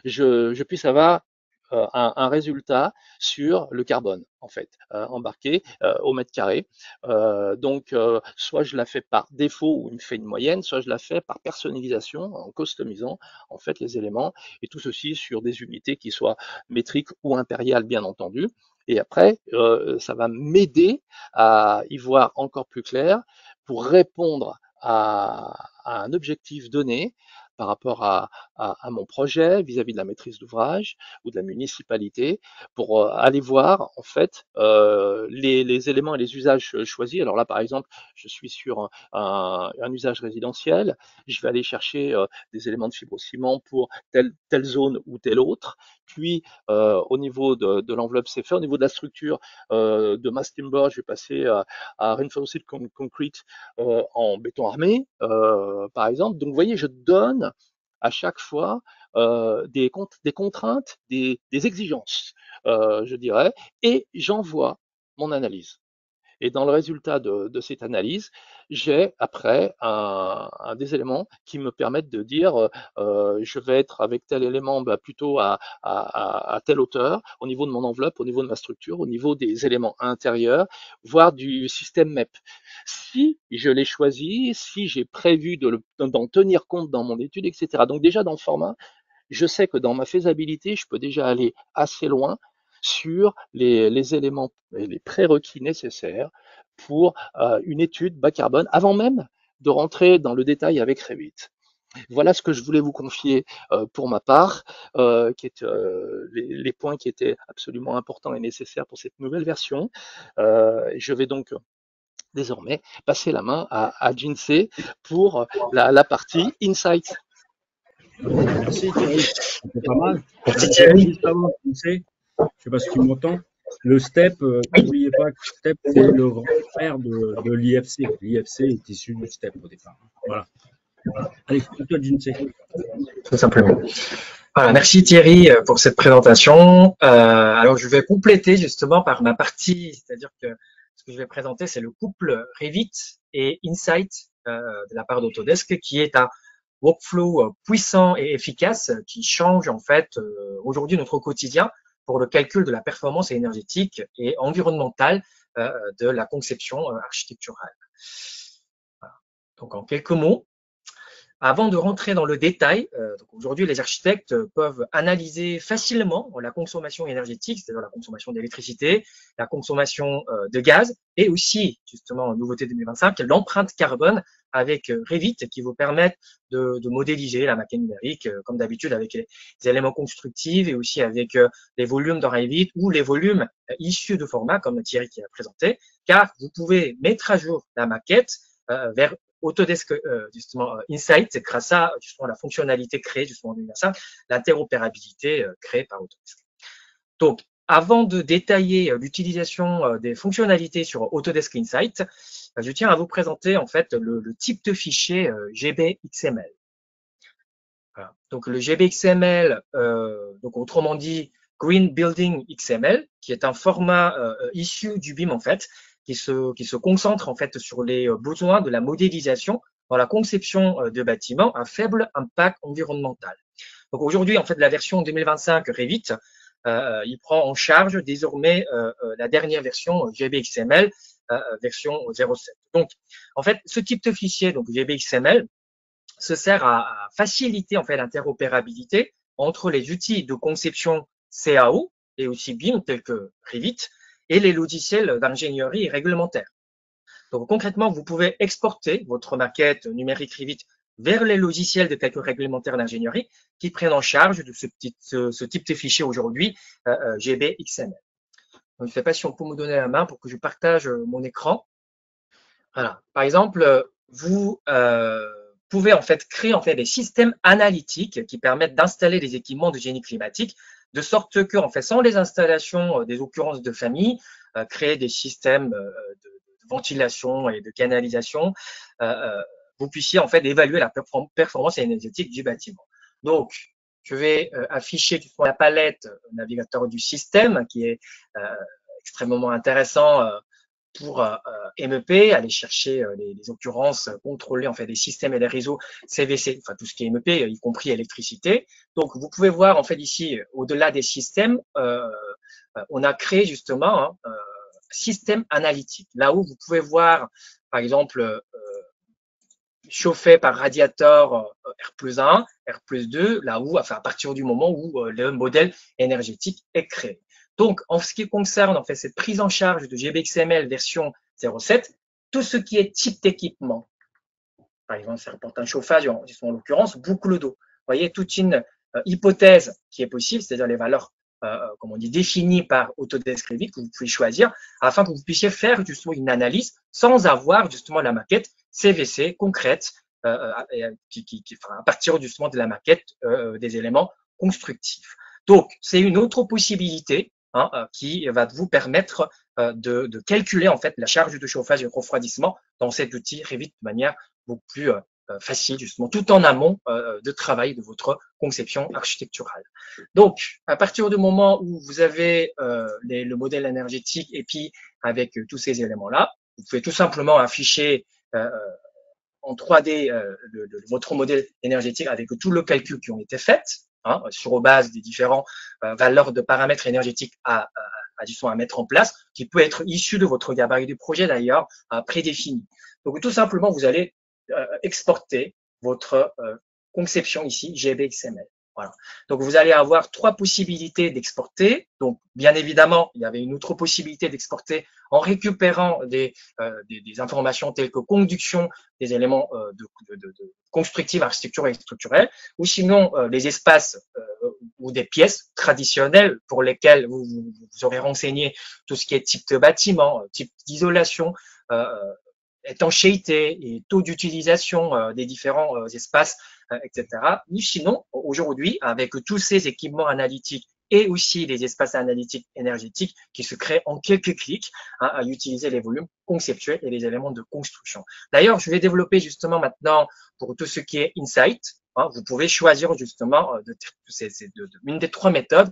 je puisse avoir un résultat sur le carbone, en fait, embarqué au mètre carré. Soit je la fais par défaut où il me fait une moyenne, soit je la fais par personnalisation en customisant en fait les éléments et tout ceci sur des unités qui soient métriques ou impériales, bien entendu. Et après, ça va m'aider à y voir encore plus clair pour répondre à un objectif donné par rapport à mon projet vis-à-vis de la maîtrise d'ouvrage ou de la municipalité pour aller voir en fait les éléments et les usages choisis. Alors là, par exemple, je suis sur un usage résidentiel, je vais aller chercher des éléments de fibrociment pour telle zone ou telle autre. Puis, au niveau de l'enveloppe, c'est fait. Au niveau de la structure de mass timber, je vais passer à reinforced concrete en béton armé, par exemple. Donc, vous voyez, je donne à chaque fois des contraintes, des exigences, je dirais, et j'envoie mon analyse. Et dans le résultat de cette analyse, j'ai après des éléments qui me permettent de dire je vais être avec tel élément plutôt à telle hauteur, au niveau de mon enveloppe, au niveau de ma structure, au niveau des éléments intérieurs, voire du système MEP. Si je l'ai choisi, si j'ai prévu d'en tenir compte dans mon étude, etc. Donc déjà dans le format, je sais que dans ma faisabilité, je peux déjà aller assez loin sur les éléments et les prérequis nécessaires pour une étude bas carbone avant même de rentrer dans le détail avec Revit. Voilà ce que je voulais vous confier pour ma part, qui est les points qui étaient absolument importants et nécessaires pour cette nouvelle version. Je vais donc désormais passer la main à Jinsei pour la partie Insight. Merci Thierry, c'était pas mal. Merci Thierry. Juste avant, tu sais, je sais pas si tu m'entends, le STEP, n'oubliez pas que le STEP, c'est le grand frère de l'IFC. L'IFC est issu du STEP au départ. Voilà. Allez, à toi, Jinsei. Tout simplement. Voilà, merci Thierry pour cette présentation. Alors je vais compléter justement par ma partie, c'est-à-dire que ce que je vais présenter, c'est le couple Revit et Insight de la part d'Autodesk, qui est un workflow puissant et efficace qui change en fait aujourd'hui notre quotidien pour le calcul de la performance énergétique et environnementale de la conception architecturale. Voilà. Donc en quelques mots, avant de rentrer dans le détail, aujourd'hui les architectes peuvent analyser facilement la consommation énergétique, c'est-à-dire la consommation d'électricité, la consommation de gaz, et aussi, justement, en nouveauté 2025, l'empreinte carbone avec Revit qui vous permettent de modéliser la maquette numérique, comme d'habitude, avec les éléments constructifs et aussi avec les volumes dans Revit ou les volumes issus de formats, comme Thierry qui a présenté, car vous pouvez mettre à jour la maquette vers Autodesk justement Insight, grâce à justement la fonctionnalité créée justement en 2025, l'interopérabilité créée par Autodesk. Donc, avant de détailler l'utilisation des fonctionnalités sur Autodesk Insight, je tiens à vous présenter en fait le type de fichier GBXML. Voilà. Donc le GBXML, donc autrement dit Green Building XML, qui est un format issu du BIM en fait, qui se concentre en fait sur les besoins de la modélisation dans la conception de bâtiments à faible impact environnemental. Donc aujourd'hui, en fait, la version 2025 Revit, il prend en charge désormais la dernière version GBXML, version 07. Donc, en fait, ce type de fichier, donc GBXML, se sert à faciliter en fait l'interopérabilité entre les outils de conception CAO et aussi BIM tels que Revit et les logiciels d'ingénierie réglementaire. Donc concrètement, vous pouvez exporter votre maquette numérique Revit vers les logiciels de calcul réglementaire d'ingénierie qui prennent en charge de ce type de fichier aujourd'hui, GBXML. Donc, je ne sais pas si on peut me donner la main pour que je partage mon écran. Voilà. Par exemple, vous pouvez en fait créer en fait des systèmes analytiques qui permettent d'installer des équipements de génie climatique de sorte que, en fait, sans les installations des occurrences de famille, créer des systèmes de ventilation et de canalisation, vous puissiez en fait évaluer la performance énergétique du bâtiment. Donc, je vais afficher la palette navigateur du système qui est extrêmement intéressant pour MEP, aller chercher les occurrences, contrôler en fait des systèmes et des réseaux CVC, enfin tout ce qui est MEP, y compris électricité. Donc vous pouvez voir en fait ici, au-delà des systèmes, on a créé justement un système analytique. Là où vous pouvez voir, par exemple, chauffé par radiateur R+1, R+2, là où, enfin à partir du moment où le modèle énergétique est créé. Donc, en ce qui concerne en fait cette prise en charge de GBXML version 07, tout ce qui est type d'équipement, par exemple, ça reporte un chauffage, en l'occurrence, boucle d'eau. Vous voyez, toute une hypothèse qui est possible, c'est-à-dire les valeurs, comme on dit, définies par Autodesk Revit que vous pouvez choisir afin que vous puissiez faire justement une analyse sans avoir justement la maquette CVC concrète à partir justement de la maquette des éléments constructifs. Donc, c'est une autre possibilité qui va vous permettre de calculer en fait la charge de chauffage et de refroidissement dans cet outil Revit de manière beaucoup plus facile, justement, tout en amont de travail de votre conception architecturale. Donc, à partir du moment où vous avez le modèle énergétique et puis avec tous ces éléments-là, vous pouvez tout simplement afficher en 3D votre modèle énergétique avec tout le calcul qui ont été fait, hein, sur base des différents valeurs de paramètres énergétiques à mettre en place, qui peut être issu de votre gabarit du projet d'ailleurs, prédéfini. Donc tout simplement, vous allez exporter votre conception ici, GBXML. Voilà. Donc vous allez avoir 3 possibilités d'exporter. Donc bien évidemment, il y avait une autre possibilité d'exporter en récupérant des informations telles que conduction, des éléments de constructifs, architecturaux et structurels, ou sinon les espaces ou des pièces traditionnelles pour lesquelles vous aurez renseigné tout ce qui est type de bâtiment, type d'isolation, étanchéité et taux d'utilisation des différents espaces, etc. Ou sinon, aujourd'hui, avec tous ces équipements analytiques et aussi les espaces analytiques énergétiques qui se créent en quelques clics, hein, à utiliser les volumes conceptuels et les éléments de construction. D'ailleurs, je vais développer justement maintenant pour tout ce qui est Insight. Hein, vous pouvez choisir justement une des 3 méthodes,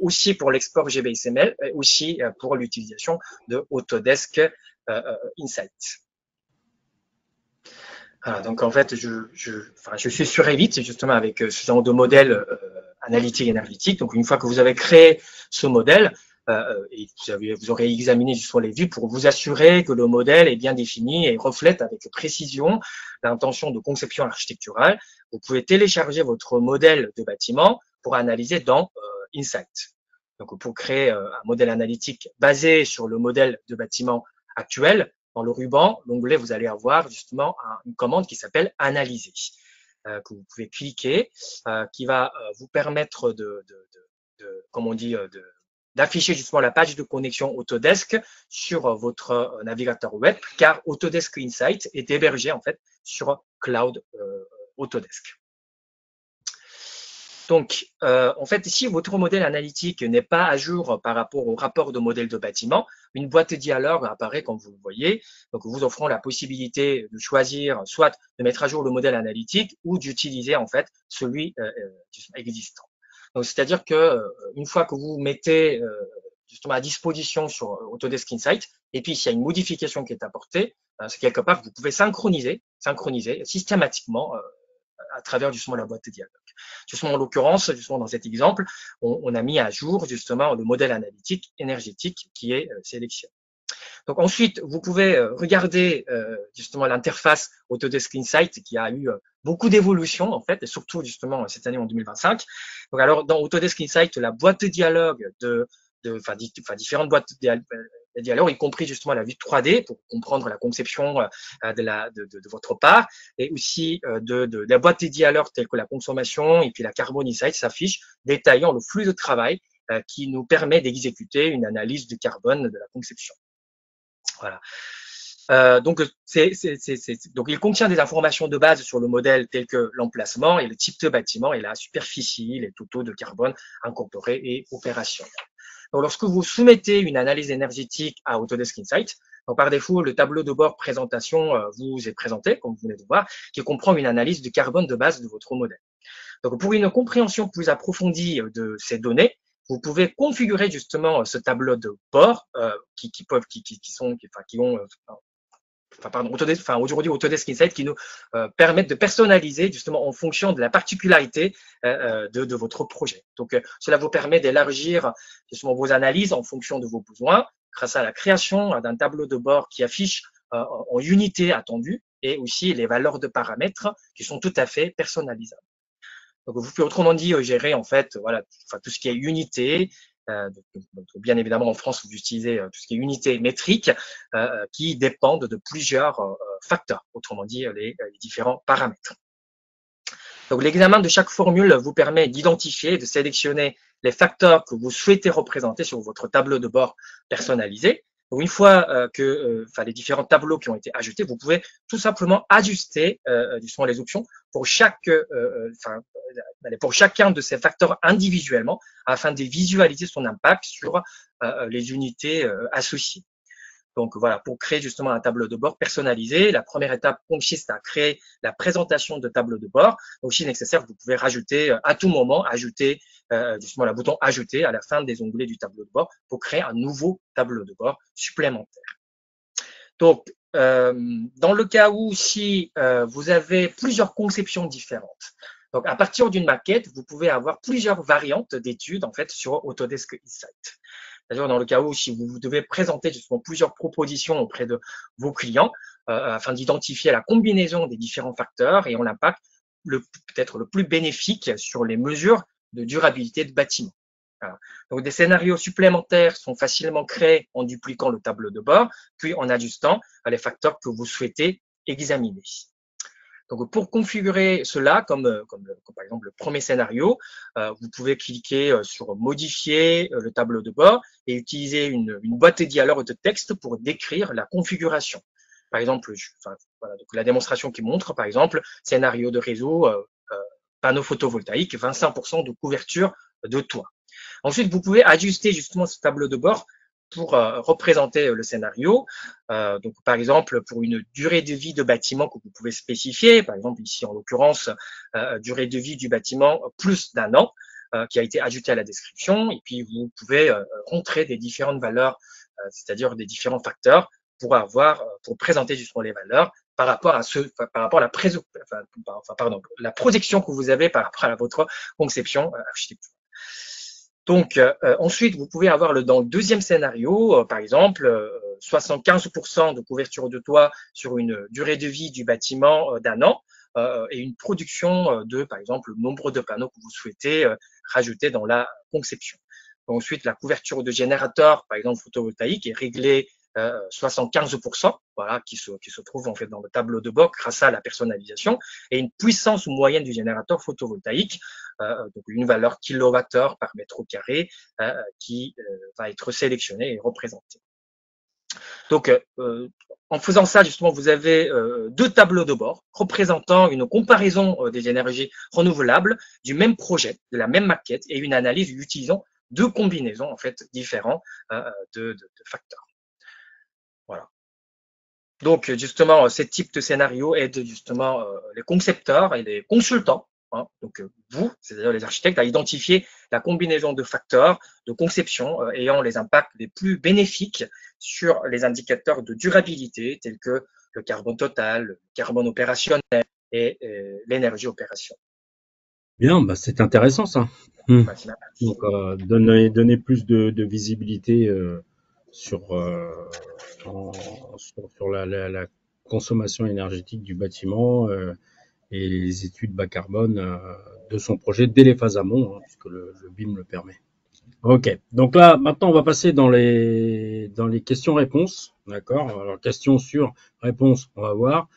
aussi pour l'export GBXML et aussi pour l'utilisation de Autodesk Insight. Voilà, donc en fait, je suis sur Revit justement avec ce genre de modèle analytique énergétique. Donc une fois que vous avez créé ce modèle, et vous aurez examiné justement les vues pour vous assurer que le modèle est bien défini et reflète avec précision l'intention de conception architecturale, vous pouvez télécharger votre modèle de bâtiment pour analyser dans Insight. Donc pour créer un modèle analytique basé sur le modèle de bâtiment actuel, dans le ruban, l'onglet, vous allez avoir justement une commande qui s'appelle Analyser, que vous pouvez cliquer, qui va vous permettre d'afficher justement la page de connexion Autodesk sur votre navigateur web, car Autodesk Insight est hébergé en fait sur Cloud Autodesk. Donc, en fait, si votre modèle analytique n'est pas à jour par rapport au rapport de modèle de bâtiment, une boîte de dialogue apparaît comme vous le voyez, donc vous offrant la possibilité de choisir soit de mettre à jour le modèle analytique ou d'utiliser en fait celui existant. Donc, c'est-à-dire que une fois que vous mettez justement à disposition sur Autodesk Insight, et puis s'il y a une modification qui est apportée, c'est quelque part vous pouvez synchroniser systématiquement à travers justement la boîte de dialogue. Justement, en l'occurrence, justement dans cet exemple, on a mis à jour justement le modèle analytique énergétique qui est sélectionné. Donc ensuite, vous pouvez regarder justement l'interface Autodesk Insight qui a eu beaucoup d'évolutions en fait, et surtout justement cette année en 2025. Donc alors dans Autodesk Insight, la boîte de dialogue différentes boîtes de dialogue, y compris justement la vue 3D pour comprendre la conception de votre part, et aussi de la boîte de dialogue telle que la consommation et puis la Carbon Insight s'affiche détaillant le flux de travail qui nous permet d'exécuter une analyse du carbone de la conception. Voilà. Donc il contient des informations de base sur le modèle tel que l'emplacement et le type de bâtiment et la superficie, les taux de carbone incorporés et opérationnels. Donc, lorsque vous soumettez une analyse énergétique à Autodesk Insight, donc par défaut, le tableau de bord présentation vous est présenté, comme vous venez de voir, qui comprend une analyse du carbone de base de votre modèle. Donc, pour une compréhension plus approfondie de ces données, vous pouvez configurer justement ce tableau de bord aujourd'hui Autodesk Insight qui nous permettent de personnaliser justement en fonction de la particularité de votre projet. Donc, cela vous permet d'élargir justement vos analyses en fonction de vos besoins grâce à la création d'un tableau de bord qui affiche en unités attendues et aussi les valeurs de paramètres qui sont tout à fait personnalisables. Donc, vous pouvez autrement dit gérer en fait tout ce qui est unité. Donc, bien évidemment, en France, vous utilisez tout ce qui est unité métrique qui dépendent de plusieurs facteurs, autrement dit les différents paramètres. Donc, l'examen de chaque formule vous permet d'identifier et de sélectionner les facteurs que vous souhaitez représenter sur votre tableau de bord personnalisé. Donc, une fois que les différents tableaux qui ont été ajoutés, vous pouvez tout simplement ajuster justement les options pour pour chacun de ces facteurs individuellement afin de visualiser son impact sur les unités associées. Donc voilà, pour créer justement un tableau de bord personnalisé, la première étape consiste à créer la présentation de tableau de bord. Donc si nécessaire, vous pouvez rajouter à tout moment, ajouter justement le bouton ajouter à la fin des onglets du tableau de bord pour créer un nouveau tableau de bord supplémentaire. Donc dans le cas où si vous avez plusieurs conceptions différentes, donc à partir d'une maquette, vous pouvez avoir plusieurs variantes d'études en fait sur Autodesk Insight. C'est-à-dire dans le cas où si vous devez présenter justement plusieurs propositions auprès de vos clients afin d'identifier la combinaison des différents facteurs ayant l'impact peut-être le plus bénéfique sur les mesures de durabilité de bâtiment. Voilà. Donc des scénarios supplémentaires sont facilement créés en dupliquant le tableau de bord, puis en ajustant les facteurs que vous souhaitez examiner. Donc pour configurer cela, comme par exemple le premier scénario, vous pouvez cliquer sur modifier le tableau de bord et utiliser une boîte de dialogue de texte pour décrire la configuration. Par exemple, voilà, donc la démonstration qui montre par exemple scénario de réseau, panneau photovoltaïque, 25% de couverture de toit. Ensuite, vous pouvez ajuster justement ce tableau de bord pour représenter le scénario. Donc, par exemple, pour une durée de vie de bâtiment que vous pouvez spécifier, par exemple ici en l'occurrence, durée de vie du bâtiment plus d'1 an, qui a été ajoutée à la description. Et puis, vous pouvez rentrer des différentes valeurs, c'est-à-dire des différents facteurs pour présenter justement les valeurs par rapport à la projection que vous avez par rapport à votre conception architecturale. Donc ensuite, vous pouvez avoir dans le deuxième scénario, par exemple, 75% de couverture de toit sur une durée de vie du bâtiment d'1 an et une production de, par exemple, le nombre de panneaux que vous souhaitez rajouter dans la conception. Ensuite, la couverture de générateur, par exemple photovoltaïque, est réglée 75%, voilà, qui se trouve en fait dans le tableau de bord grâce à la personnalisation, et une puissance moyenne du générateur photovoltaïque, donc une valeur kilowattheure par mètre carré qui va être sélectionnée et représentée. Donc, en faisant ça, justement, vous avez 2 tableaux de bord représentant une comparaison des énergies renouvelables du même projet, de la même maquette, et une analyse utilisant 2 combinaisons en fait différentes de facteurs. Voilà. Donc, justement, ce type de scénario aide justement les concepteurs et les consultants, hein, donc vous, c'est-à-dire les architectes, à identifier la combinaison de facteurs de conception ayant les impacts les plus bénéfiques sur les indicateurs de durabilité tels que le carbone total, le carbone opérationnel et l'énergie opérationnelle. Bien, bah c'est intéressant ça. Donc donner plus de visibilité sur la consommation énergétique du bâtiment et les études bas carbone de son projet dès les phases amont, hein, puisque le BIM le permet. Ok, donc là maintenant on va passer dans les questions-réponses, d'accord. Alors questions sur réponses, on va voir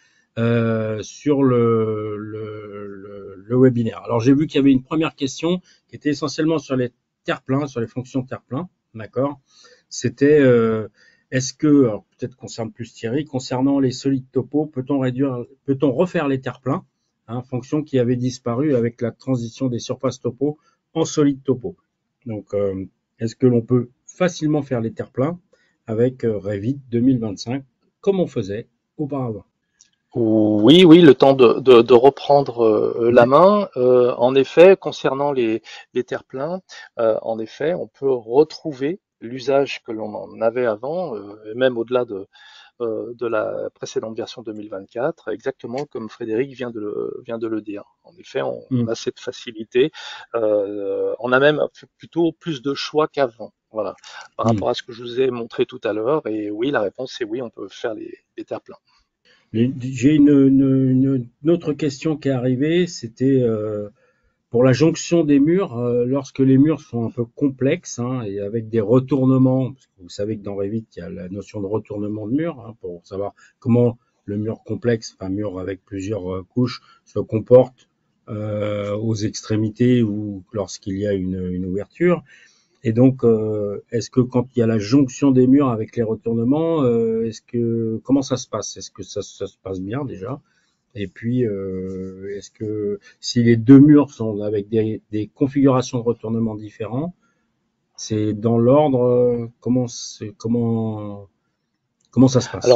sur le webinaire. Alors j'ai vu qu'il y avait une première question qui était essentiellement sur les terre-pleins, sur les fonctions terre-plein, d'accord. C'était est-ce que, alors peut-être concerne plus Thierry, concernant les solides topo, peut-on refaire les terre-pleins, hein, fonction qui avait disparu avec la transition des surfaces topo en solides topo. Donc, est-ce que l'on peut facilement faire les terre-pleins avec Revit 2025, comme on faisait auparavant? Oui, le temps de reprendre la main. En effet, concernant les terre-pleins, en effet, on peut retrouver l'usage que l'on en avait avant, et même au-delà de la précédente version 2024, exactement comme Frédéric vient de le dire. En effet, on a cette facilité. On a même plutôt plus de choix qu'avant. Voilà, par rapport à ce que je vous ai montré tout à l'heure. Et oui, la réponse c'est oui, on peut faire les terre-pleins. J'ai une autre question qui est arrivée, c'était pour la jonction des murs, lorsque les murs sont un peu complexes, hein, et avec des retournements, parce que vous savez que dans Revit, il y a la notion de retournement de mur, hein, pour savoir comment le mur complexe, enfin mur avec plusieurs couches, se comporte aux extrémités ou lorsqu'il y a une ouverture. Et donc, est-ce que quand il y a la jonction des murs avec les retournements, comment ça se passe? Est-ce que ça se passe bien déjà? Et puis, est-ce que si les 2 murs sont avec des configurations de retournement différents, c'est dans l'ordre, comment Comment ça se passe?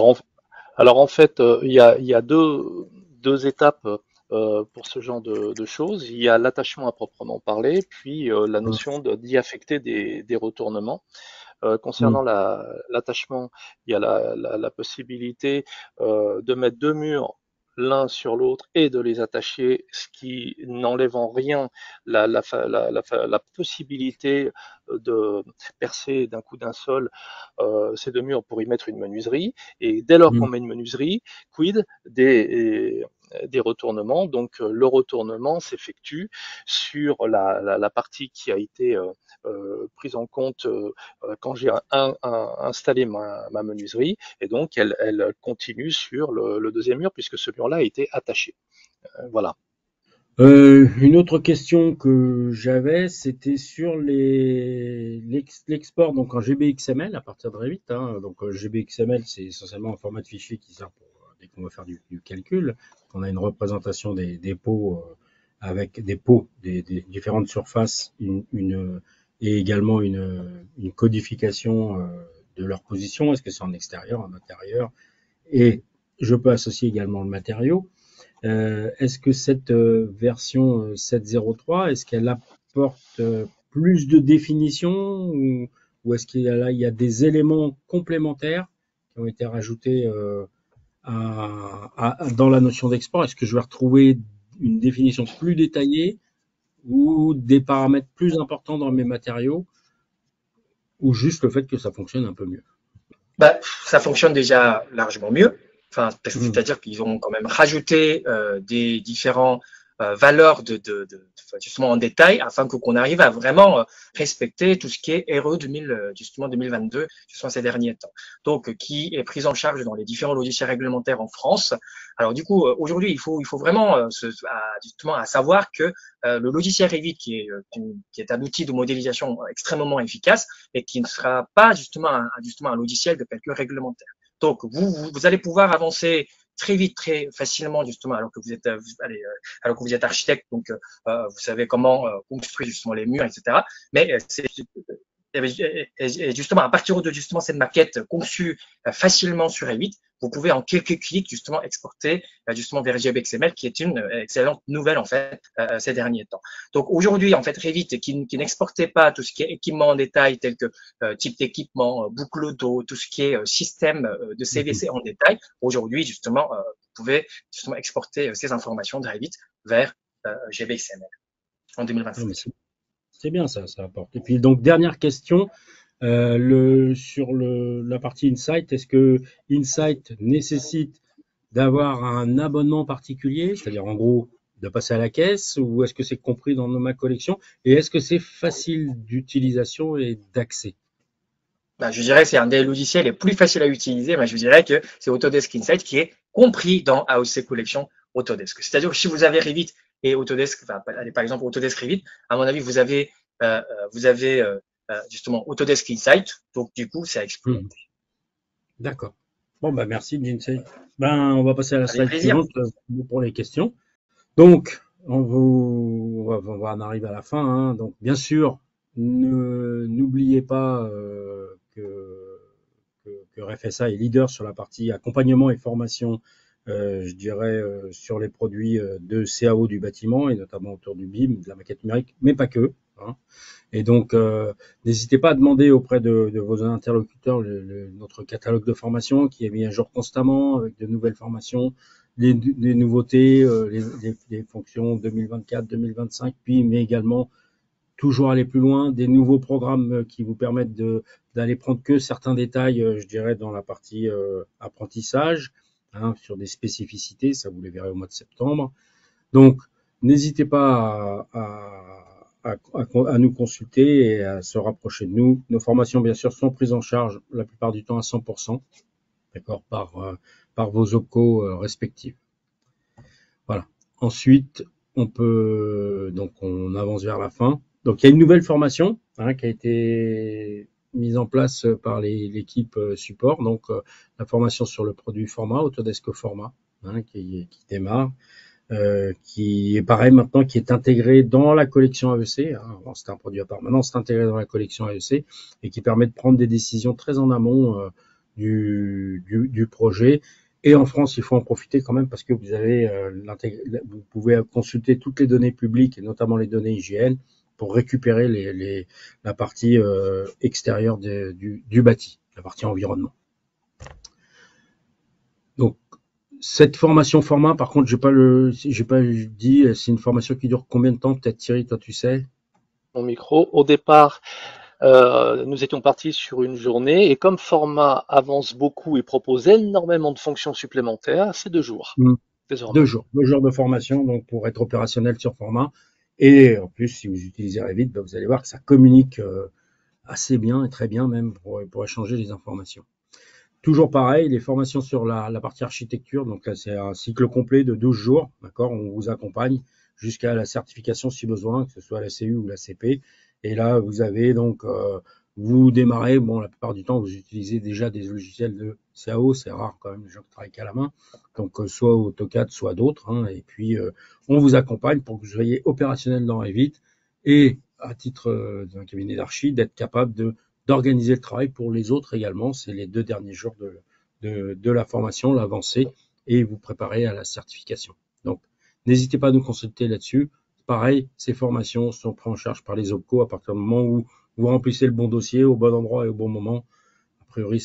Alors en fait, il y a deux étapes pour ce genre de choses. Il y a l'attachement à proprement parler, puis la Hum, notion d'y affecter des retournements. hum, Concernant l'attachement, il y a la possibilité de mettre deux murs l'un sur l'autre et de les attacher, ce qui n'enlève en rien la possibilité de percer d'un coup d'un seul ces deux murs pour y mettre une menuiserie. Et dès lors qu'on hum. met une menuiserie, quid des retournements. Donc le retournement s'effectue sur la partie qui a été prise en compte quand j'ai installé ma menuiserie, et donc elle continue sur le deuxième mur puisque ce mur-là a été attaché. Voilà. Une autre question que j'avais, c'était sur l'export donc en GBXML à partir de Revit, hein. Donc GBXML, c'est essentiellement un format de fichier qui sert pour dès qu'on va faire du calcul. On a une représentation des pots avec des pots des différentes surfaces, et également une codification de leur position. Est-ce que c'est en extérieur, en intérieur? Et je peux associer également le matériau. Est-ce que cette version 7.03, est-ce qu'elle apporte plus de définition, ou est-ce il y a des éléments complémentaires qui ont été rajoutés dans la notion d'export? Est-ce que je vais retrouver une définition plus détaillée ou des paramètres plus importants dans mes matériaux, ou juste le fait que ça fonctionne un peu mieux? Bah, ça fonctionne déjà largement mieux. Enfin, Mmh. c'est-à-dire qu'ils ont quand même rajouté des différents valeurs justement en détail afin qu'on arrive à vraiment respecter tout ce qui est RE 2000, justement 2022, justement ces derniers temps. Donc, qui est pris en charge dans les différents logiciels réglementaires en France. Alors du coup, aujourd'hui, il faut vraiment justement à savoir que le logiciel Revit, qui est un outil de modélisation extrêmement efficace, et qui ne sera pas justement un logiciel de calcul réglementaire. Donc, vous allez pouvoir avancer très vite, très facilement, justement, alors que vous êtes architecte, donc vous savez comment construire justement les murs, etc. Mais et justement, à partir de justement cette maquette conçue facilement sur Revit, vous pouvez en quelques clics justement exporter justement vers GBXML, qui est une excellente nouvelle en fait ces derniers temps. Donc aujourd'hui, en fait, Revit qui n'exportait pas tout ce qui est équipement en détail, tel que type d'équipement, boucle d'eau, tout ce qui est système de CVC en détail, aujourd'hui justement, vous pouvez justement exporter ces informations de Revit vers GBXML en 2025. Non, mais c'est bien ça, ça apporte. Et puis donc dernière question, sur la partie Insight, est-ce que Insight nécessite d'avoir un abonnement particulier, c'est-à-dire en gros de passer à la caisse, ou est-ce que c'est compris dans ma collection, et est-ce que c'est facile d'utilisation et d'accès? Ben, je dirais que c'est un des logiciels les plus faciles à utiliser, mais je dirais que c'est Autodesk Insight qui est compris dans AOC Collection Autodesk. C'est-à-dire que si vous avez Revit et Autodesk, enfin, allez, par exemple Autodesk Revit, à mon avis, vous avez justement Autodesk Insight, donc du coup, c'est à exploiter. Hmm, d'accord. Bon, bah merci, Jinsei. Ben, on va passer à la Avec slide plaisir. suivante pour les questions. Donc, on va en arriver à la fin, hein. Donc, bien sûr, n'oubliez pas que RFSA est leader sur la partie accompagnement et formation, je dirais, sur les produits de CAO du bâtiment, et notamment autour du BIM, de la maquette numérique, mais pas que, hein. Et donc, n'hésitez pas à demander auprès de vos interlocuteurs notre catalogue de formation qui est mis à jour constamment avec de nouvelles formations, les nouveautés, les fonctions 2024, 2025, puis mais également toujours aller plus loin, des nouveaux programmes qui vous permettent d'aller prendre que certains détails, je dirais, dans la partie apprentissage, hein, sur des spécificités, ça vous les verrez au mois de septembre. Donc, n'hésitez pas à nous consulter et à se rapprocher de nous. Nos formations, bien sûr, sont prises en charge la plupart du temps à 100%, d'accord, par vos OPCO respectifs. Voilà. Ensuite, on avance vers la fin. Donc, il y a une nouvelle formation, hein, qui a été mise en place par l'équipe support. Donc, la formation sur le produit Forma, Autodesk Forma, hein, qui démarre. Qui est pareil maintenant, qui est intégré dans la collection AEC. Hein. Avant, c'était un produit à part. Maintenant, c'est intégré dans la collection AEC et qui permet de prendre des décisions très en amont du projet. Et en France, il faut en profiter quand même parce que vous avez vous pouvez consulter toutes les données publiques et notamment les données IGN pour récupérer la partie extérieure du bâti, la partie environnement. Donc cette formation format, par contre, j'ai pas dit, c'est une formation qui dure combien de temps? Peut-être Thierry, toi tu sais. Mon micro. Au départ, nous étions partis sur une journée et comme format avance beaucoup et propose énormément de fonctions supplémentaires, c'est 2 jours désormais. 2 jours de formation donc pour être opérationnel sur format. Et en plus, si vous utilisez Revit, vous allez voir que ça communique assez bien et très bien même pour échanger les informations. Toujours pareil, les formations sur la partie architecture, donc là c'est un cycle complet de 12 jours, d'accord, on vous accompagne jusqu'à la certification si besoin, que ce soit la CU ou la CP. Et là, vous avez donc, vous démarrez, bon, la plupart du temps, vous utilisez déjà des logiciels de CAO, c'est rare quand même les gens qui travaillent qu'à la main, donc soit AutoCAD, soit d'autres, hein, et puis on vous accompagne pour que vous soyez opérationnel dans Revit et à titre d'un cabinet d'archi, d'être capable d'organiser le travail pour les autres également. C'est les 2 derniers jours de la formation, l'avancée, et vous préparez à la certification. Donc, n'hésitez pas à nous consulter là-dessus. Pareil, ces formations sont prises en charge par les OPCO à partir du moment où vous remplissez le bon dossier au bon endroit et au bon moment. A priori,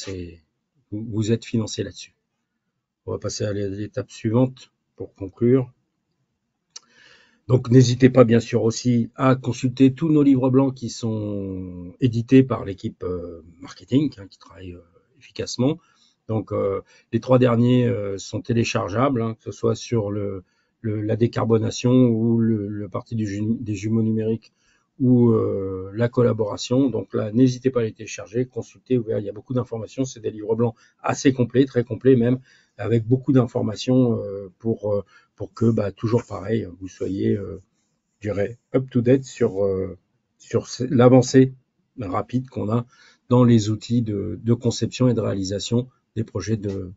vous êtes financé là-dessus. On va passer à l'étape suivante pour conclure. Donc, n'hésitez pas, bien sûr, aussi à consulter tous nos livres blancs qui sont édités par l'équipe marketing, hein, qui travaille efficacement. Donc, les 3 derniers sont téléchargeables, hein, que ce soit sur la décarbonation ou le parti des jumeaux numériques ou la collaboration. Donc là, n'hésitez pas à les télécharger, consulter, il y a beaucoup d'informations. C'est des livres blancs assez complets, très complets même, avec beaucoup d'informations pour que, toujours pareil, vous soyez, je dirais, up-to-date sur l'avancée rapide qu'on a dans les outils de conception et de réalisation des projets de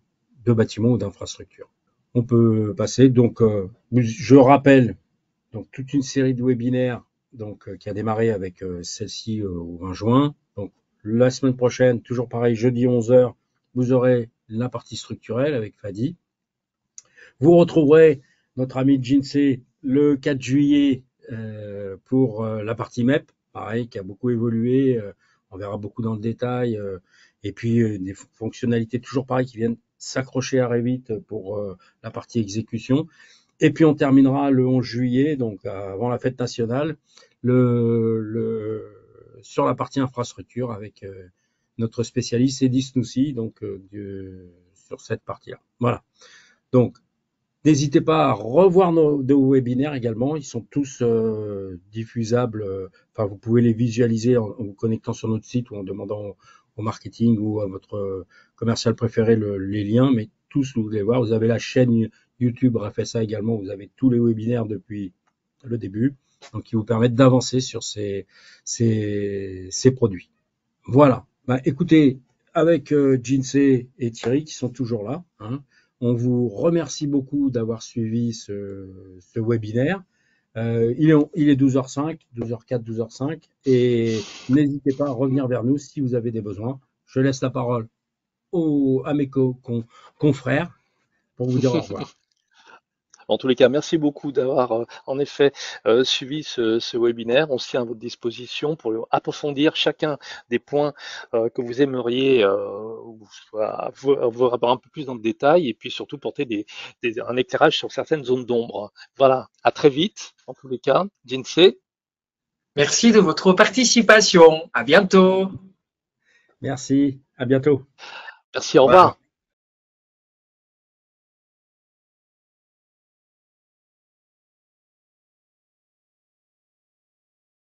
bâtiments ou d'infrastructures. On peut passer, donc je rappelle donc toute une série de webinaires donc qui a démarré avec celle-ci au 20 juin. Donc la semaine prochaine, toujours pareil, jeudi 11h, vous aurez la partie structurelle avec Fadi. Vous retrouverez notre ami Jinsei le 4 juillet pour la partie MEP, pareil, qui a beaucoup évolué. On verra beaucoup dans le détail. Et puis des fonctionnalités toujours pareil qui viennent s'accrocher à Revit pour la partie exécution. Et puis on terminera le 11 juillet, donc avant la fête nationale, sur la partie infrastructure avec notre spécialiste Edith Snoussi, donc sur cette partie-là. Voilà. Donc n'hésitez pas à revoir nos webinaires également. Ils sont tous diffusables. Enfin, vous pouvez les visualiser en vous connectant sur notre site ou en demandant au marketing ou à votre commercial préféré les liens. Mais tous, vous allez voir, vous avez la chaîne YouTube RFSA également. Vous avez tous les webinaires depuis le début, donc qui vous permettent d'avancer sur ces produits. Voilà. Écoutez, avec Jinsei et Thierry qui sont toujours là, hein, on vous remercie beaucoup d'avoir suivi ce webinaire. Il est 12h05, 12h04, 12h05 et n'hésitez pas à revenir vers nous si vous avez des besoins. Je laisse la parole à mes confrères pour vous dire au revoir. En tous les cas, merci beaucoup d'avoir en effet suivi ce webinaire. On se tient à votre disposition pour approfondir chacun des points que vous aimeriez voir un peu plus dans le détail et puis surtout porter un éclairage sur certaines zones d'ombre. Voilà, à très vite en tous les cas. Jinsei. Merci de votre participation. À bientôt. Merci, à bientôt. Merci, au revoir.